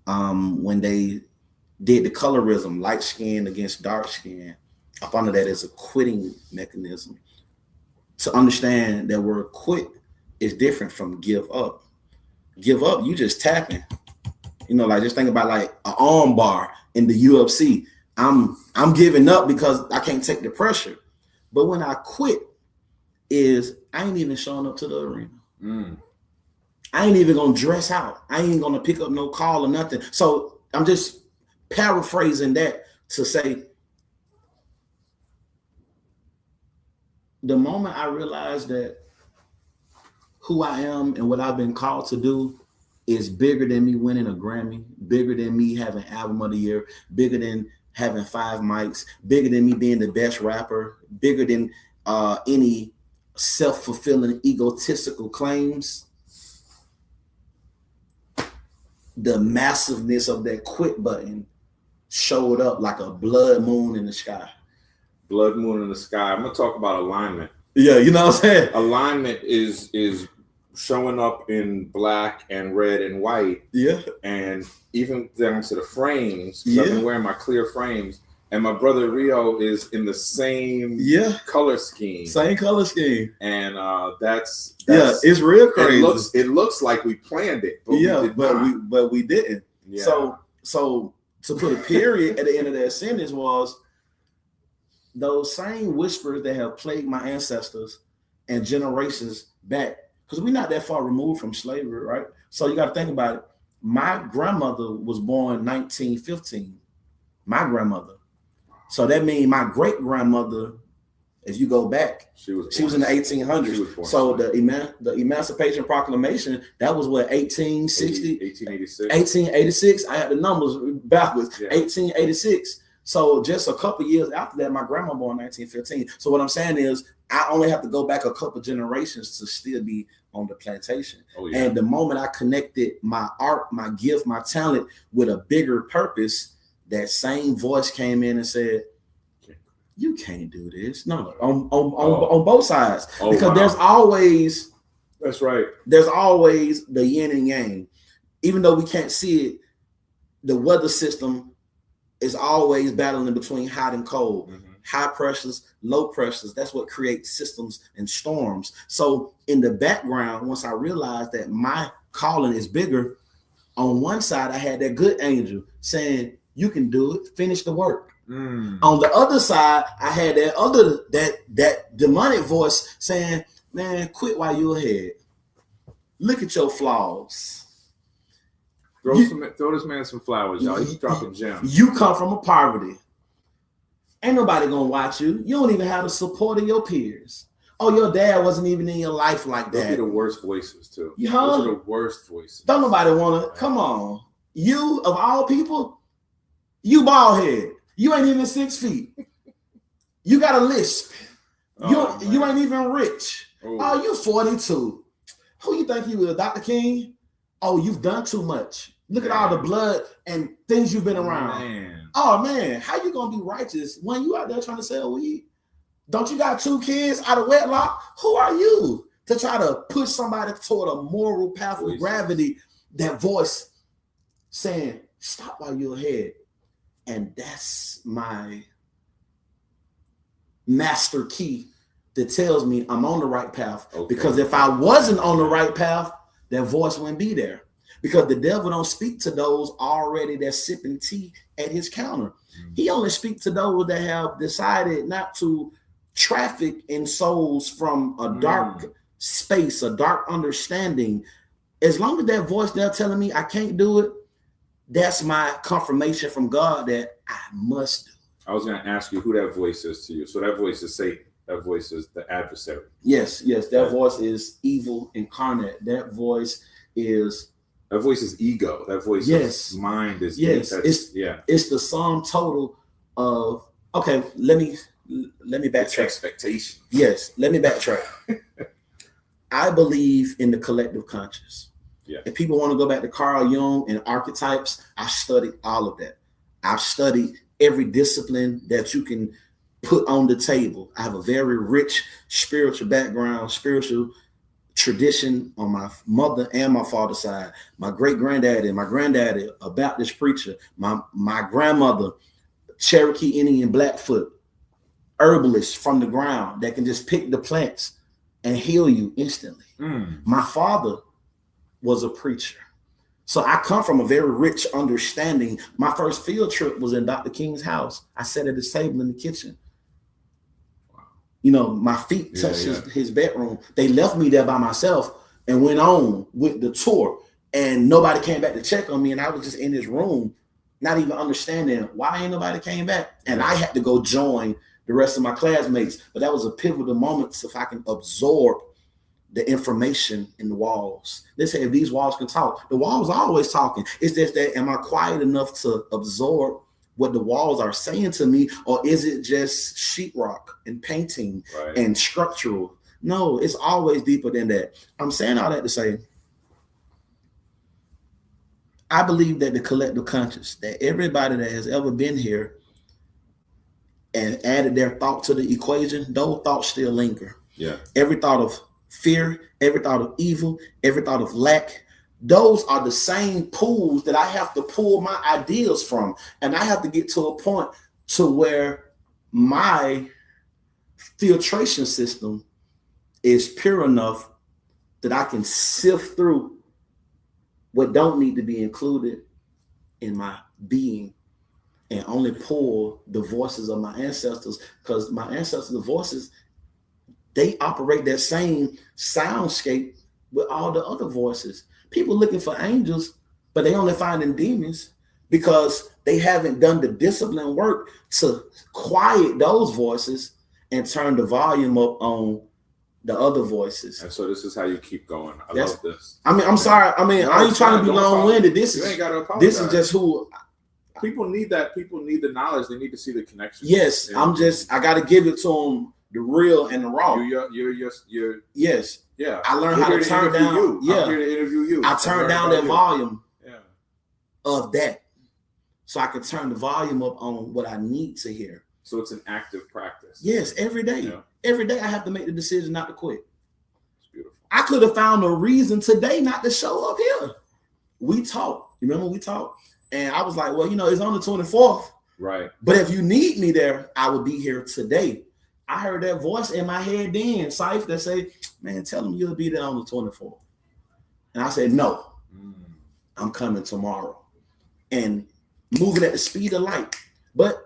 When they did the colorism, light skin against dark skin, up under that is a quitting mechanism. To understand that word quit is different from give up. Give up, you just tapping. You know, like just think about like an arm bar in the UFC. I'm giving up because I can't take the pressure. But when I quit, I ain't even showing up to the arena. I ain't even gonna dress out. I ain't gonna pick up no call or nothing. So I'm just paraphrasing that to say, the moment I realized that who I am and what I've been called to do is bigger than me winning a Grammy, bigger than me having album of the year, bigger than having 5 mics, bigger than me being the best rapper, bigger than any self-fulfilling egotistical claims. The massiveness of that quit button showed up like a blood moon in the sky. Blood moon in the sky. I'm gonna talk about alignment. Yeah, you know what I'm saying? Alignment is showing up in black and red and white. Yeah. And even down to the frames. Yeah. I've been wearing my clear frames. And my brother Rio is in the same color scheme. Same color scheme. And that's it's real crazy. It looks like we planned it, but we didn't. Yeah. So to put a period at the end of that sentence was those same whispers that have plagued my ancestors and generations back, because we're not that far removed from slavery, right? So you got to think about it. My grandmother was born 1915. My grandmother. So that means my great grandmother, if you go back, she was in the 1800s. So the Emancipation Proclamation, that was what, 1886. I had the numbers backwards. 1886. So just a couple years after that, my grandma born 1915. So what I'm saying is, I only have to go back a couple generations to still be on the plantation. And the moment I connected my art, my gift, my talent with a bigger purpose, that same voice came in and said, "You can't do this." No, on both sides, because there's always. That's right. There's always the yin and yang, even though we can't see it. The weather system is always battling between hot and cold, high pressures, low pressures. That's what creates systems and storms. So in the background, once I realized that my calling is bigger, on one side I had that good angel saying, "You can do it, finish the work." On the other side, I had that demonic voice saying, "Man, quit while you're ahead. Look at your flaws. Throw this man some flowers, y'all. He's dropping gems. You come from a poverty. Ain't nobody gonna watch you. You don't even have the support of your peers. Oh, your dad wasn't even in your life like that." Those are the worst voices too. Those are the worst voices. Don't nobody wanna. Come on, you of all people, you bald head. You ain't even 6 feet. You got a lisp. You ain't even rich. Oh, you 42. Who you think you is, Dr. King? Oh, you've done too much. Look at all the blood and things you've been around. Oh man, how you gonna be righteous when you out there trying to sell weed? Don't you got 2 kids out of wedlock? Who are you to try to push somebody toward a moral path of gravity? That voice saying, "Stop while you're ahead." And that's my master key that tells me I'm on the right path. Because if I wasn't on the right path, that voice wouldn't be there. Because the devil don't speak to those already that's sipping tea at his counter. He only speaks to those that have decided not to traffic in souls from a dark space, a dark understanding. As long as that voice there telling me I can't do it, that's my confirmation from God that I must do. I was going to ask you who that voice is to you. So that voice is Satan. That voice is the adversary. Yes. That voice is evil incarnate. That voice is ego. That voice is mind. It's the sum total of. Okay, let me backtrack. It's expectation. Yes, let me backtrack. I believe in the collective conscious. Yeah. If people want to go back to Carl Jung and archetypes, I studied all of that. I've studied every discipline that you can put on the table. I have a very rich spiritual background, spiritual tradition on my mother and my father's side. My great-granddaddy and my granddaddy, a Baptist preacher. My grandmother, Cherokee Indian Blackfoot, herbalist from the ground that can just pick the plants and heal you instantly. My father was a preacher. So I come from a very rich understanding. My first field trip was in Dr. King's house. I sat at his table in the kitchen. You know, my feet touched his bedroom. They left me there by myself and went on with the tour. And nobody came back to check on me. And I was just in his room, not even understanding why ain't nobody came back. And I had to go join the rest of my classmates. But that was a pivotal moment so if I can absorb the information in the walls. They say if these walls can talk, the walls are always talking. It's just that, am I quiet enough to absorb what the walls are saying to me, or is it just sheetrock and painting and structural? No, it's always deeper than that. I'm saying all that to say, I believe that the collective conscious, that everybody that has ever been here and added their thought to the equation, those thoughts still linger. Yeah. Every thought of fear, every thought of evil, every thought of lack, those are the same pools that I have to pull my ideas from. And I have to get to a point to where my filtration system is pure enough that I can sift through what don't need to be included in my being and only pull the voices of my ancestors, because my ancestors' voices, they operate that same soundscape with all the other voices. People looking for angels, but they only finding demons because they haven't done the discipline work to quiet those voices and turn the volume up on the other voices. And so this is how you keep going. I love this. I mean, I'm sorry. I mean, I ain't trying to be long-winded. This ain't gotta apologize. This is just who people need. That people need the knowledge. They need to see the connection. Yes, I got to give it to them, the real and the raw. You're yes. Yeah, I learned how to turn down. You. Yeah, I'm here to interview you. I turned down that volume. Yeah. Of that, so I can turn the volume up on what I need to hear. So it's an active practice. Yes, every day. Yeah. Every day I have to make the decision not to quit. It's beautiful. I could have found a reason today not to show up here. We talked. You remember we talked? And I was like, well, you know, it's on the 24th. Right. But if you need me there, I will be here today. I heard that voice in my head then, Cypher, that say, man, tell them you'll be there on the 24th. And I said, no, I'm coming tomorrow. And moving at the speed of light. But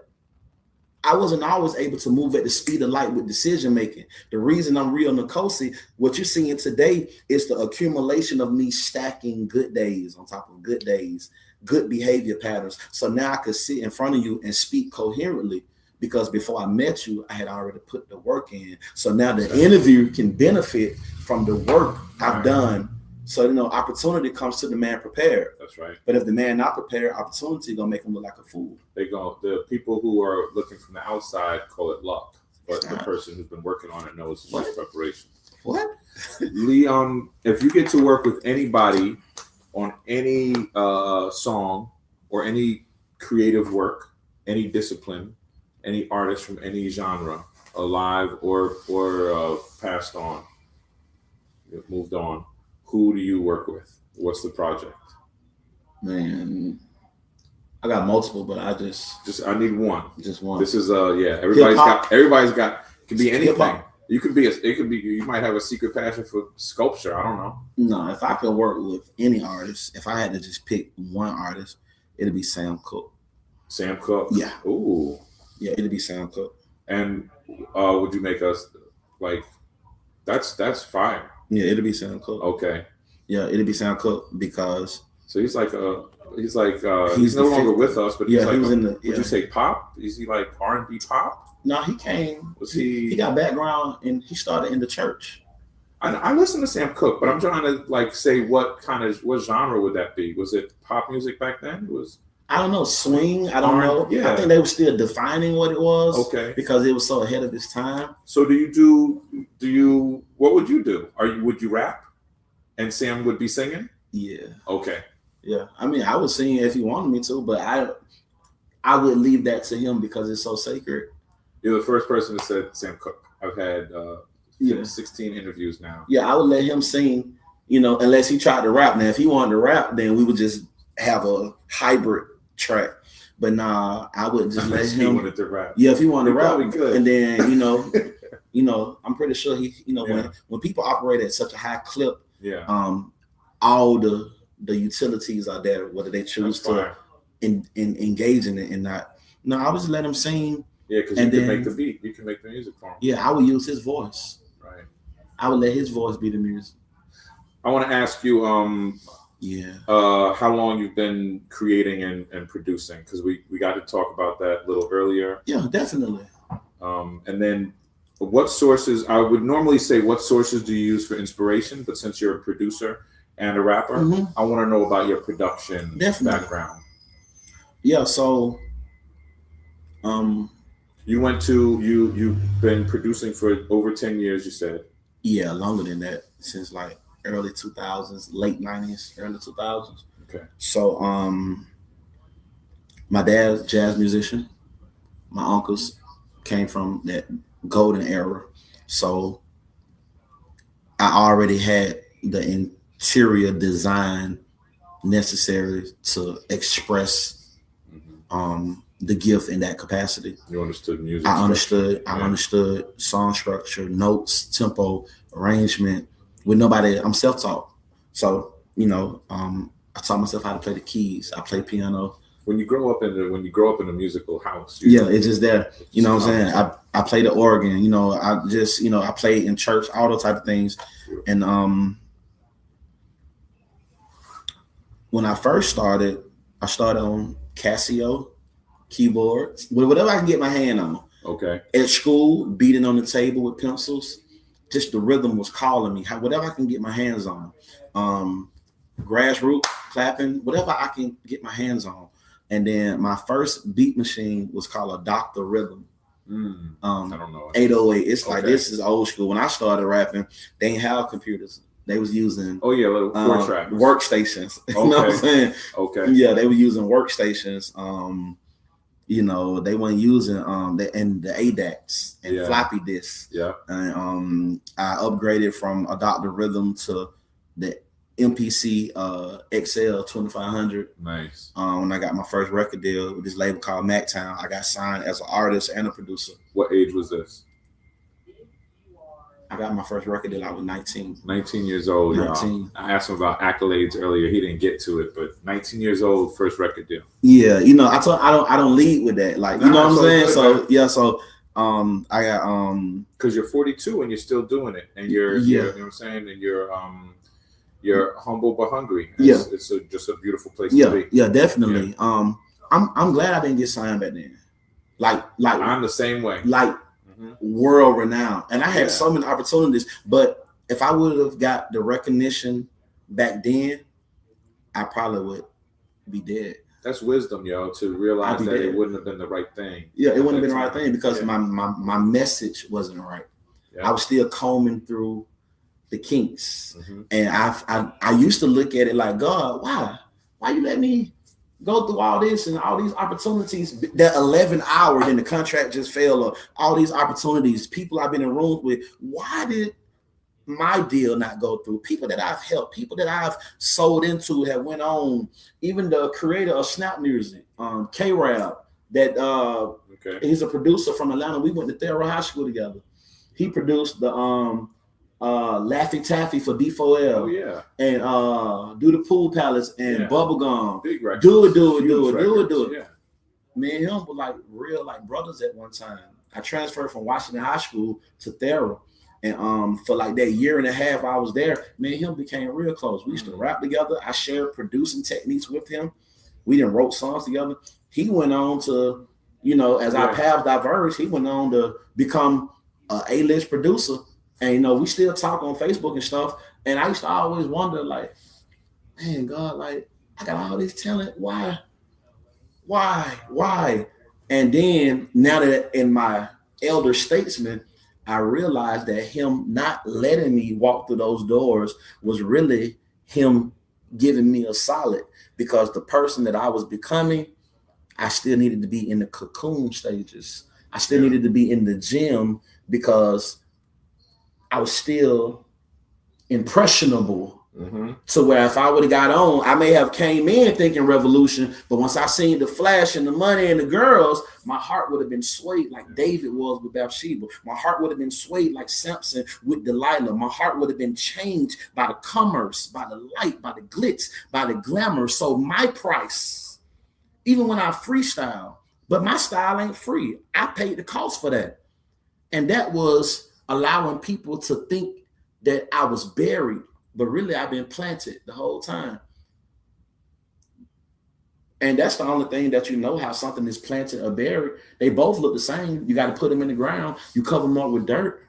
I wasn't always able to move at the speed of light with decision making. The reason I'm Rio Nkosi, what you're seeing today is the accumulation of me stacking good days on top of good days, good behavior patterns. So now I could sit in front of you and speak coherently, because before I met you, I had already put the work in. So now the interview can benefit from the work I've done. So, you know, opportunity comes to the man prepared. That's right. But if the man not prepared, opportunity gonna make him look like a fool. The people who are looking from the outside call it luck, but the person who's been working on it knows it's just preparation. What? Leon, if you get to work with anybody on any song or any creative work, any discipline, any artist from any genre, alive or passed on, moved on, who do you work with? What's the project? Man, I got multiple, but I need one. Just one. This is everybody's got can be anything. Hip-hop. You could be you might have a secret passion for sculpture. I don't know. No, if I could work with any artist, if I had to just pick one artist, it'd be Sam Cooke. Sam Cooke? Yeah. Ooh. Yeah, it'd be Sam Cooke. And would you make us like that's fire. Yeah, it'd be Sam Cooke. Okay. Yeah, it'd be Sam Cooke because so he's no longer with us, but he's like he was in the would you say pop? Is he like R&B pop? No, he came. He got background and he started in the church. I listen to Sam Cooke, but I'm trying to like say what genre would that be? Was it pop music back then? It was I don't know, swing. I don't know. Yeah. I think they were still defining what it was. Okay. Because it was so ahead of its time. So what would you do? Would you rap? And Sam would be singing? Yeah. Okay. Yeah. I mean, I would sing if he wanted me to, but I would leave that to him because it's so sacred. You're the first person that said Sam Cooke. I've had 16 interviews now. Yeah, I would let him sing, unless he tried to rap. Now, if he wanted to rap, then we would just have a hybrid track. But nah, I would just let him. He wanted to rap. Yeah, if he wanted to rap, and then I'm pretty sure he, when people operate at such a high clip, all the the utilities are there, whether they choose That's to engage in it and not. No, I was just let him sing. Yeah, because you can make the beat. You can make the music for him. Yeah, I would use his voice. Right. I would let his voice be the music. I want to ask you, how long you've been creating and producing? Because we got to talk about that a little earlier. Yeah, definitely. And then what sources, I would normally say, what sources do you use for inspiration? But since you're a producer and a rapper, I want to know about your production background. Yeah, so you've been producing for over 10 years, you said. Yeah, longer than that, since like early 2000s, late 90s, early 2000s. Okay. So my dad's jazz musician. My uncles came from that golden era. So I already had the interior design necessary to express the gift in that capacity. You understood music. I understood song structure, notes, tempo, arrangement. With nobody, I'm self-taught. So, I taught myself how to play the keys. I play piano. When you grow up in a musical house, it's just there. You know what I'm saying? I play the organ, I play in church, all those type of things. And when I first started, I started on Casio keyboards, whatever I can get my hand on. Okay. At school, beating on the table with pencils, just the rhythm was calling me. Whatever I can get my hands on. Grassroots, clapping, whatever I can get my hands on. And then my first beat machine was called a Dr. Rhythm. I don't know. 808. It's like, this is old school. When I started rapping, they didn't have computers. They was using little 4-track workstations. Okay. You know what I'm saying? Okay. Yeah, they were using workstations. They weren't using the ADATs and floppy disks. Yeah. And I upgraded from a Dr. Rhythm to the MPC XL 2500. Nice. When I got my first record deal with this label called Mactown, I got signed as an artist and a producer. What age was this? I got my first record deal. I was 19. 19 years old. 19. Y'all. I asked him about accolades earlier. He didn't get to it, but 19 years old, first record deal. Yeah, I don't lead with that. Like, you know what I'm saying? Good, so I got because you're 42 and you're still doing it, and you're you know what I'm saying, and you're humble but hungry. It's just a beautiful place to be. Yeah, definitely. Yeah. I'm glad I didn't get signed back then. Like I'm the same way. Like world renowned, and I had so many opportunities. But if I would have got the recognition back then, I probably would be dead. That's wisdom, to realize that it wouldn't have been the right thing. Yeah, it wouldn't have been the right thing because my message wasn't right. Yeah. I was still combing through the kinks, and I used to look at it like, God, why you let me go through all this and all these opportunities? That 11 hours and the contract just fell, or all these opportunities, people I've been in rooms with. Why did my deal not go through? People that I've helped, people that I've sold into have went on. Even the creator of Snap Music, K-Rab, that he's a producer from Atlanta. We went to Thera High School together. He produced the Laffy Taffy for D4L. Oh yeah. And Do the Pool Palace and Bubblegum. Big records. Do it. Yeah. Me and him were like real like brothers at one time. I transferred from Washington High School to Thera. And for like that year and a half I was there, me and him became real close. We used to rap together. I shared producing techniques with him. We done wrote songs together. He went on to, as our paths diverged, he went on to become an A-list producer. And we still talk on Facebook and stuff. And I used to always wonder, like, man, God, like, I got all this talent. Why? And then now that in my elder statesman, I realized that him not letting me walk through those doors was really him giving me a solid, because the person that I was becoming, I still needed to be in the cocoon stages. I still needed to be in the gym because I was still impressionable So where if I would have got on, I may have came in thinking revolution, but once I seen the flash and the money and the girls, my heart would have been swayed like David was with Bathsheba. My heart would have been swayed like Samson with Delilah. My heart would have been changed by the commerce, by the light, by the glitz, by the glamour. So my price, even when I freestyle, but my style ain't free. I paid the cost for that. And that was allowing people to think that I was buried, but really I've been planted the whole time. And that's the only thing that you know how something is planted or buried. They both look the same. You got to put them in the ground. You cover them up with dirt.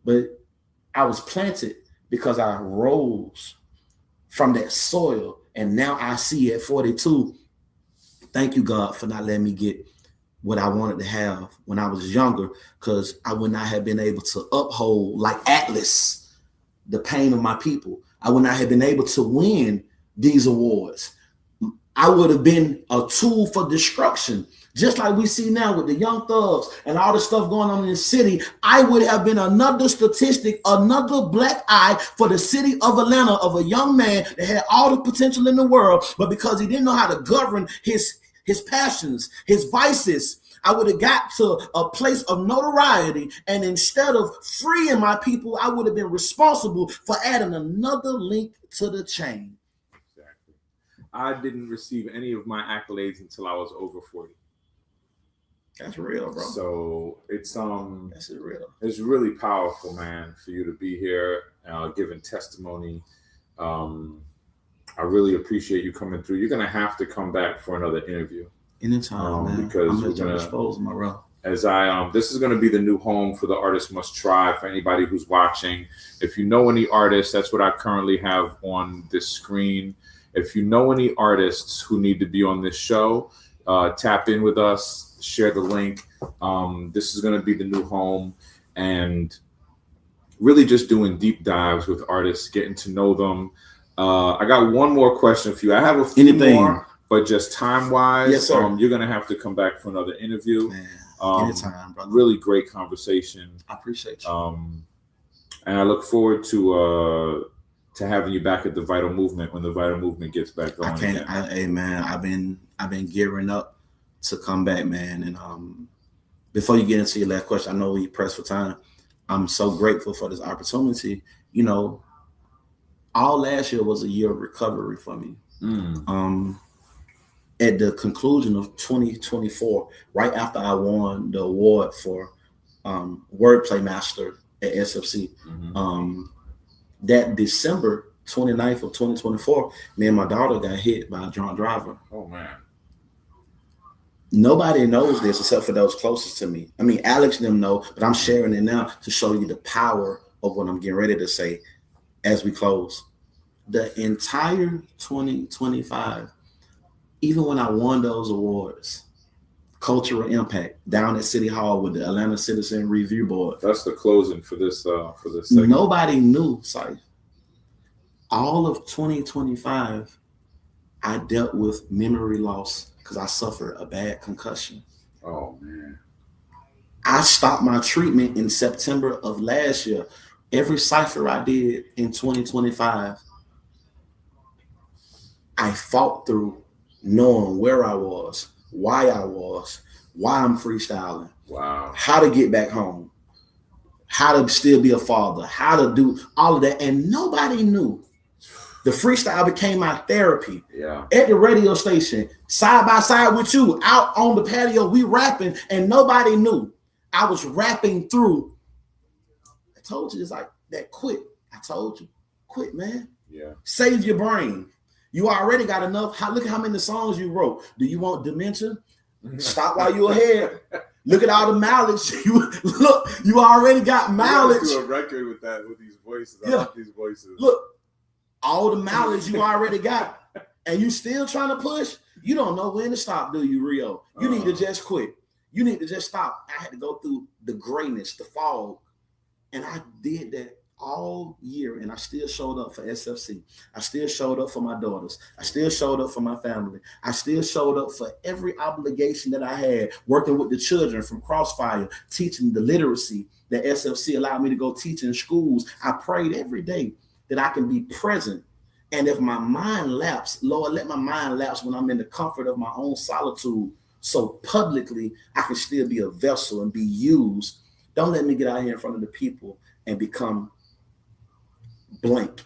But I was planted because I rose from that soil. And now I see at 42, thank you, God, for not letting me get what I wanted to have when I was younger, because I would not have been able to uphold, like Atlas, the pain of my people. I would not have been able to win these awards. I would have been a tool for destruction, just like we see now with the Young Thugs and all the stuff going on in the city. I would have been another statistic, another black eye for the city of Atlanta, of a young man that had all the potential in the world, but because he didn't know how to govern his passions, his vices, I would have got to a place of notoriety, and instead of freeing my people, I would have been responsible for adding another link to the chain. Exactly. I didn't receive any of my accolades until I was over 40. That's real, bro. So it's that's real. It's really powerful, man, for you to be here, giving testimony. I really appreciate you coming through. You're gonna have to come back for another interview. Anytime, man. Because I'm we're gonna dispose my bro. As this is gonna be the new home for the Artist Must Try. For anybody who's watching, if you know any artists, that's what I currently have on this screen. If you know any artists who need to be on this show, tap in with us. Share the link. This is gonna be the new home, and really just doing deep dives with artists, getting to know them. I got one more question for you. I have a few more, but just time-wise, yes, sir. You're going to have to come back for another interview. Man, anytime, brother. Really great conversation. I appreciate you. And I look forward to having you back at the Vital Movement when the Vital Movement gets back going. Hey, man, I've been gearing up to come back, man. And before you get into your last question, I know we pressed for time. I'm so grateful for this opportunity. You know, all last year was a year of recovery for me. At the conclusion of 2024, right after I won the award for Wordplay Master at SFC, that December 29th of 2024, me and my daughter got hit by a drunk driver. Oh, man. Nobody knows this except for those closest to me. I mean, Alex and them know, but I'm sharing it now to show you the power of what I'm getting ready to say as we close. The entire 2025, even when I won those awards, cultural impact down at City Hall with the Atlanta Citizen Review Board. That's the closing for this segment. Nobody knew, Cypher. All of 2025, I dealt with memory loss because I suffered a bad concussion. Oh, man. I stopped my treatment in September of last year. Every cipher I did in 2025, I fought through knowing where I was, why I'm freestyling, wow, how to get back home, how to still be a father, how to do all of that. And nobody knew. The freestyle became my therapy. Yeah. At the radio station, side by side with you, out on the patio, we rapping, and nobody knew. I was rapping through. I told you, it's like that quit. I told you, quit, man. Yeah. Save your brain. You already got enough. Look at how many songs you wrote. Do you want dementia? Stop while you're ahead. Look at all the mileage. You already got mileage. Do a record with that, with these voices. Yeah. I like these voices. Look, all the mileage you already got, and you still trying to push. You don't know when to stop, do you, Rio? You need to just quit. You need to just stop. I had to go through the grayness, the fog, and I did that all year, and I still showed up for SFC. I still showed up for my daughters. I still showed up for my family. I still showed up for every obligation that I had, working with the children from Crossfire, teaching the literacy that SFC allowed me to go teach in schools. I prayed every day that I can be present And if my mind lapse, Lord, let my mind lapse when I'm in the comfort of my own solitude. So publicly, I can still be a vessel and be used. Don't let me get out here in front of the people and become blank.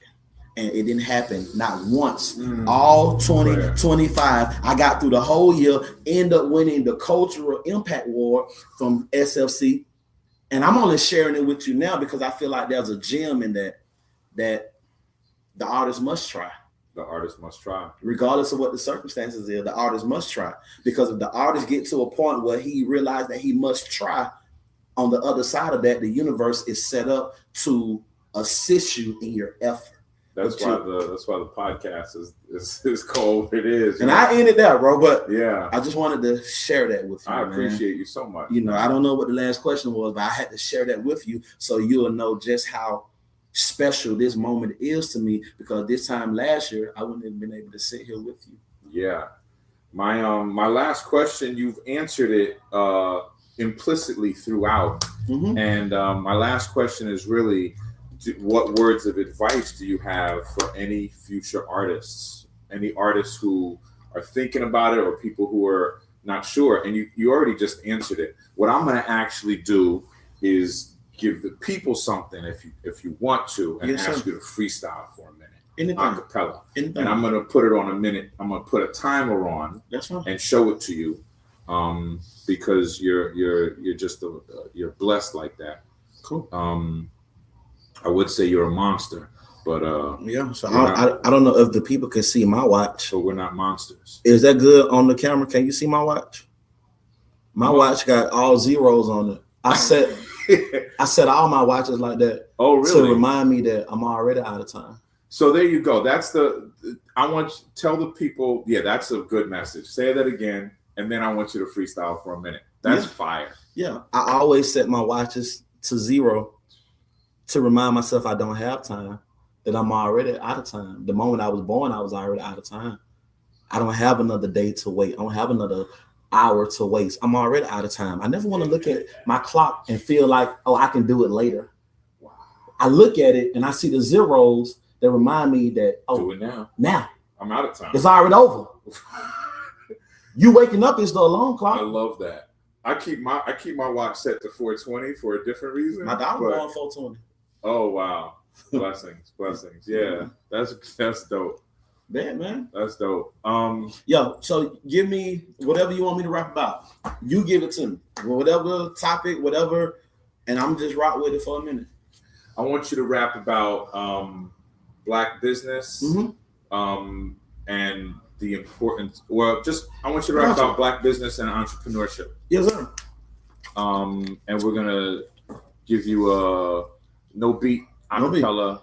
And it didn't happen not once. All 2025, I got through the whole year, end up winning the Cultural Impact Award from SFC. And I'm only sharing it with you now because I feel like there's a gem in that the artist must try. The artist must try. Regardless of what the circumstances is, the artist must try. Because if the artist gets to a point where he realized that he must try, on the other side of that, the universe is set up to assist you in your effort. That's why the podcast is called what it is. And I ended there, bro. But yeah, I just wanted to share that with you. I appreciate you so much. You know, I don't know what the last question was, but I had to share that with you so you'll know just how special this moment is to me, because this time last year I wouldn't have been able to sit here with you. Yeah. My last question, you've answered it implicitly throughout. And my last question is really, what words of advice do you have for any future artists, any artists who are thinking about it or people who are not sure? And you already just answered it. What I'm going to actually do is give the people something if you want to, and ask you to freestyle for a minute, acapella. And I'm going to put it on a minute. I'm going to put a timer on. That's fine. And show it to you, because you're just you're blessed like that. Cool. I would say you're a monster, but yeah. So I don't know if the people can see my watch. So we're not monsters. Is that good on the camera? Can you see my watch? My watch got all zeros on it. I set all my watches like that. Oh, really? To remind me that I'm already out of time. So there you go. I want you to tell the people. Yeah, that's a good message. Say that again, and then I want you to freestyle for a minute. That's fire. Yeah, I always set my watches to zero to remind myself I don't have time, that I'm already out of time. The moment I was born, I was already out of time. I don't have another day to wait. I don't have another hour to waste. I'm already out of time. I never want to look at my clock and feel like, oh, I can do it later. Wow. I look at it and I see the zeros that remind me that, oh, do it now. Now. I'm out of time. It's already over. You waking up is the alarm clock. I love that. I keep my watch set to 4:20 for a different reason. My dog was on 4:20. Oh wow. Blessings. Yeah. That's dope. Man. That's dope. Yo, so give me whatever you want me to rap about. You give it to me. Whatever topic, whatever, and I'm just rock with it for a minute. I want you to rap about Black business, and the importance. Well, I want you to rap about Black business and entrepreneurship. Yes, sir. And we're gonna give you a no beat acapella.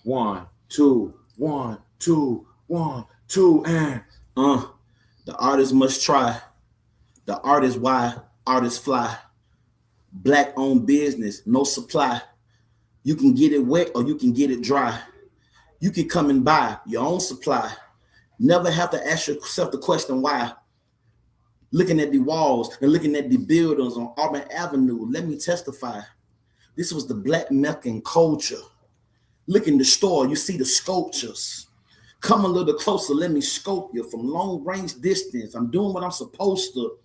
1, 2, 1, 2, 1, 2, and the artist must try. The artist why artists fly. Black owned business, no supply. You can get it wet or you can get it dry. You can come and buy your own supply. Never have to ask yourself the question why. Looking at the walls and looking at the buildings on Auburn Avenue, let me testify. This was the Black Meccan culture. Look in the store, you see the sculptures. Come a little closer, let me scope you from long range distance. I'm doing what I'm supposed to.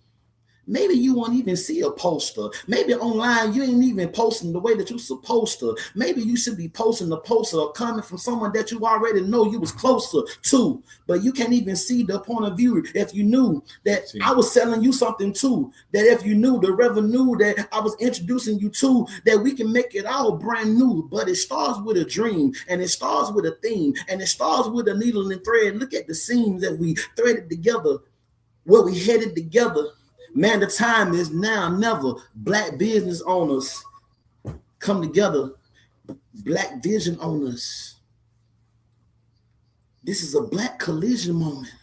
Maybe you won't even see a poster. Maybe online you ain't even posting the way that you're supposed to. Maybe you should be posting a poster or coming from someone that you already know you was closer to. But you can't even see the point of view. If you knew that I was selling you something too, that if you knew the revenue that I was introducing you to, that we can make it all brand new. But it starts with a dream, and it starts with a theme, and it starts with a needle and thread. Look at the seams that we threaded together, where we headed together. Man, the time is now, never. Black business owners come together. Black vision owners. This is a Black collision moment.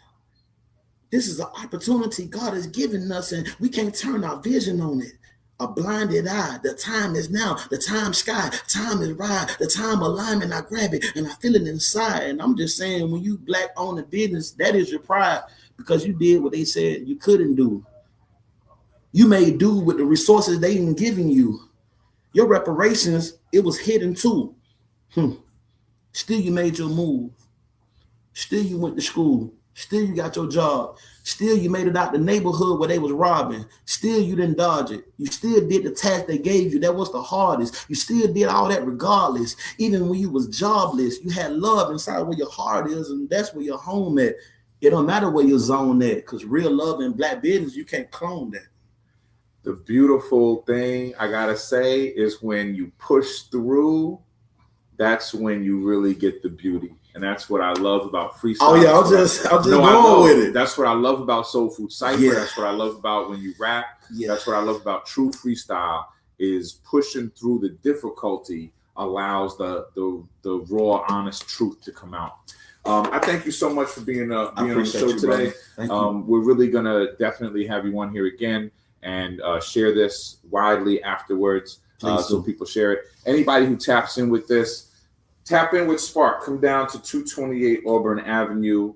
This is an opportunity God has given us, and we can't turn our vision on it. A blinded eye. The time is now. The time sky. Time is right. The time alignment. I grab it and I feel it inside. And I'm just saying, when you Black own a business, that is your pride, because you did what they said you couldn't do. You made do with the resources they ain't giving you. Your reparations, it was hidden too. Still you made your move. Still you went to school. Still you got your job. Still you made it out the neighborhood where they was robbing. Still you didn't dodge it. You still did the task they gave you. That was the hardest. You still did all that regardless. Even when you was jobless, you had love inside where your heart is, and that's where your home at. It don't matter where your zone at, because real love in black business, you can't clone that. The beautiful thing I gotta say is when you push through, that's when you really get the beauty. And that's what I love about freestyle. Oh yeah, I'm just going with it. That's what I love about Soul Food Cypher. Yeah. That's what I love about when you rap. Yeah. That's what I love about true freestyle, is pushing through the difficulty allows the raw, honest truth to come out. I thank you so much for being on the show today. We're really gonna definitely have you on here again and share this widely afterwards, so people share it. Anybody who taps in with this, tap in with Spark. Come down to 228 Auburn Avenue.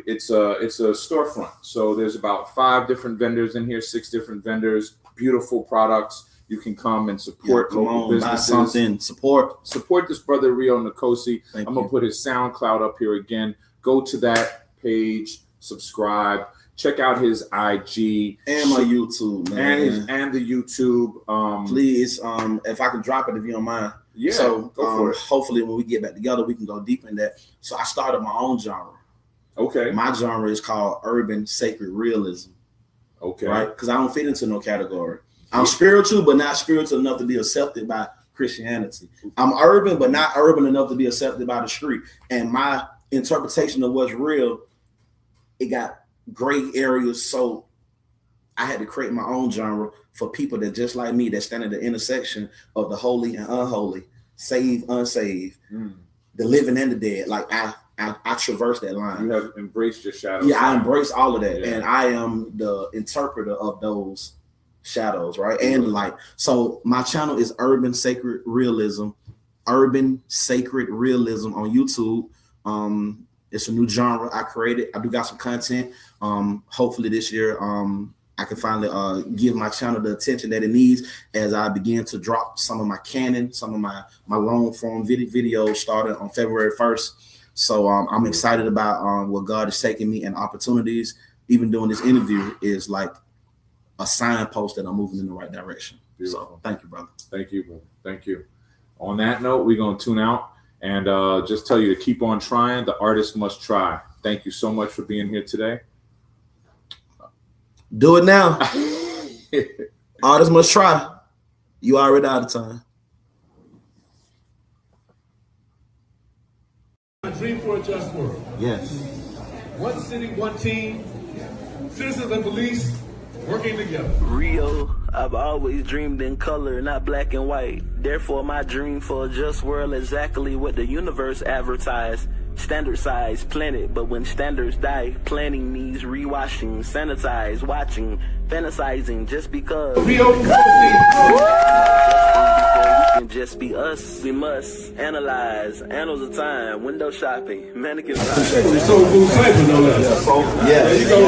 It's a storefront. So there's about 5 different vendors in here, 6 different vendors, beautiful products. You can come and support local businesses. Buy something, support this brother Rio Nkosi. I'm gonna put his SoundCloud up here again. Go to that page, subscribe, check out his IG and my YouTube, man. and the YouTube. Please, if I can drop it, if you don't mind. Yeah. So go for it. Hopefully, when we get back together, we can go deep in that. So I started my own genre. Okay. My genre is called urban sacred realism. Okay. Right? Because I don't fit into no category. I'm spiritual, but not spiritual enough to be accepted by Christianity. I'm urban, but not urban enough to be accepted by the street. And my interpretation of what's real, it got gray areas. So I had to create my own genre for people that just like me, that stand at the intersection of the holy and unholy, saved, unsaved, the living and the dead. Like I traverse that line. You have embraced your shadows. Yeah, I embrace all of that. Yeah. And I am the interpreter of those shadows, right? And light. So my channel is Urban Sacred Realism. Urban Sacred Realism on YouTube. It's a new genre I created. I do got some content. Hopefully this year, I can finally give my channel the attention that it needs as I begin to drop some of my canon, some of my long form videos started on February 1st. So I'm excited about where God is taking me and opportunities. Even doing this interview is like a signpost that I'm moving in the right direction. Beautiful. So thank you, brother. Thank you, brother. Thank you. On that note, we're going to tune out and just tell you to keep on trying. The artist must try. Thank you so much for being here today. Do it now. Artists must try. You already out of time. A dream for a just world. Yes. One city, one team, citizens and police working together. Rio, I've always dreamed in color, not black and white. Therefore, my dream for a just world is exactly what the universe advertised. Standard size planet, but when standards die, planning needs rewashing, sanitize, watching, fantasizing just because. Rio Nkosi. Can just be us. We must analyze, annals of time, window shopping, mannequin time. Soul Food Cypher, no less. Yeah. There you go.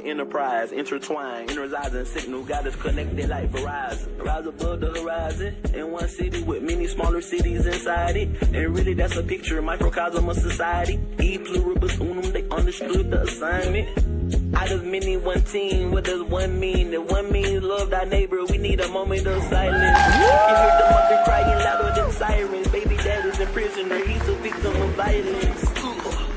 Enterprise, intertwine, energizing signal, got us connected like Verizon. Rise above the horizon, in one city with many smaller cities inside it. And really that's a picture, microcosm of society. E pluribus unum, they understood the assignment. Out of many, one team, what does one mean? If one means love thy neighbor, we need a moment of silence. You can hear the mother crying louder than sirens. Baby dad is a prisoner, he's a victim of violence.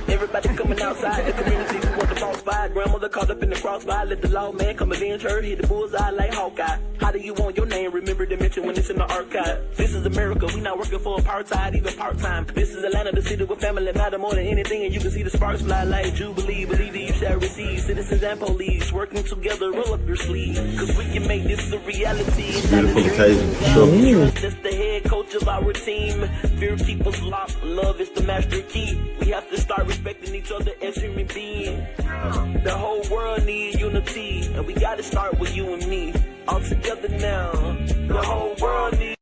Everybody coming outside the community who want the boss fight. Grandmother caught up in the crossfire. Let the lawman come avenge her. Hit the bullseye like Hawkeye. How do you want your name remembered to mention when it's in the archive? This is America. We not working for apartheid, even part-time. This is Atlanta, the city where family matter more than anything. And you can see the sparks fly like Jubilee. Believe that you shall receive. Citizens and police working together. Roll up your sleeve. Cause we can make this a reality. Beautiful occasion. Sure. That's the head coach of our team. Fear keep us locked. Love is the master key. We have to start respecting each other as human beings. The whole world needs unity, and we gotta start with you and me. All together now. The whole world needs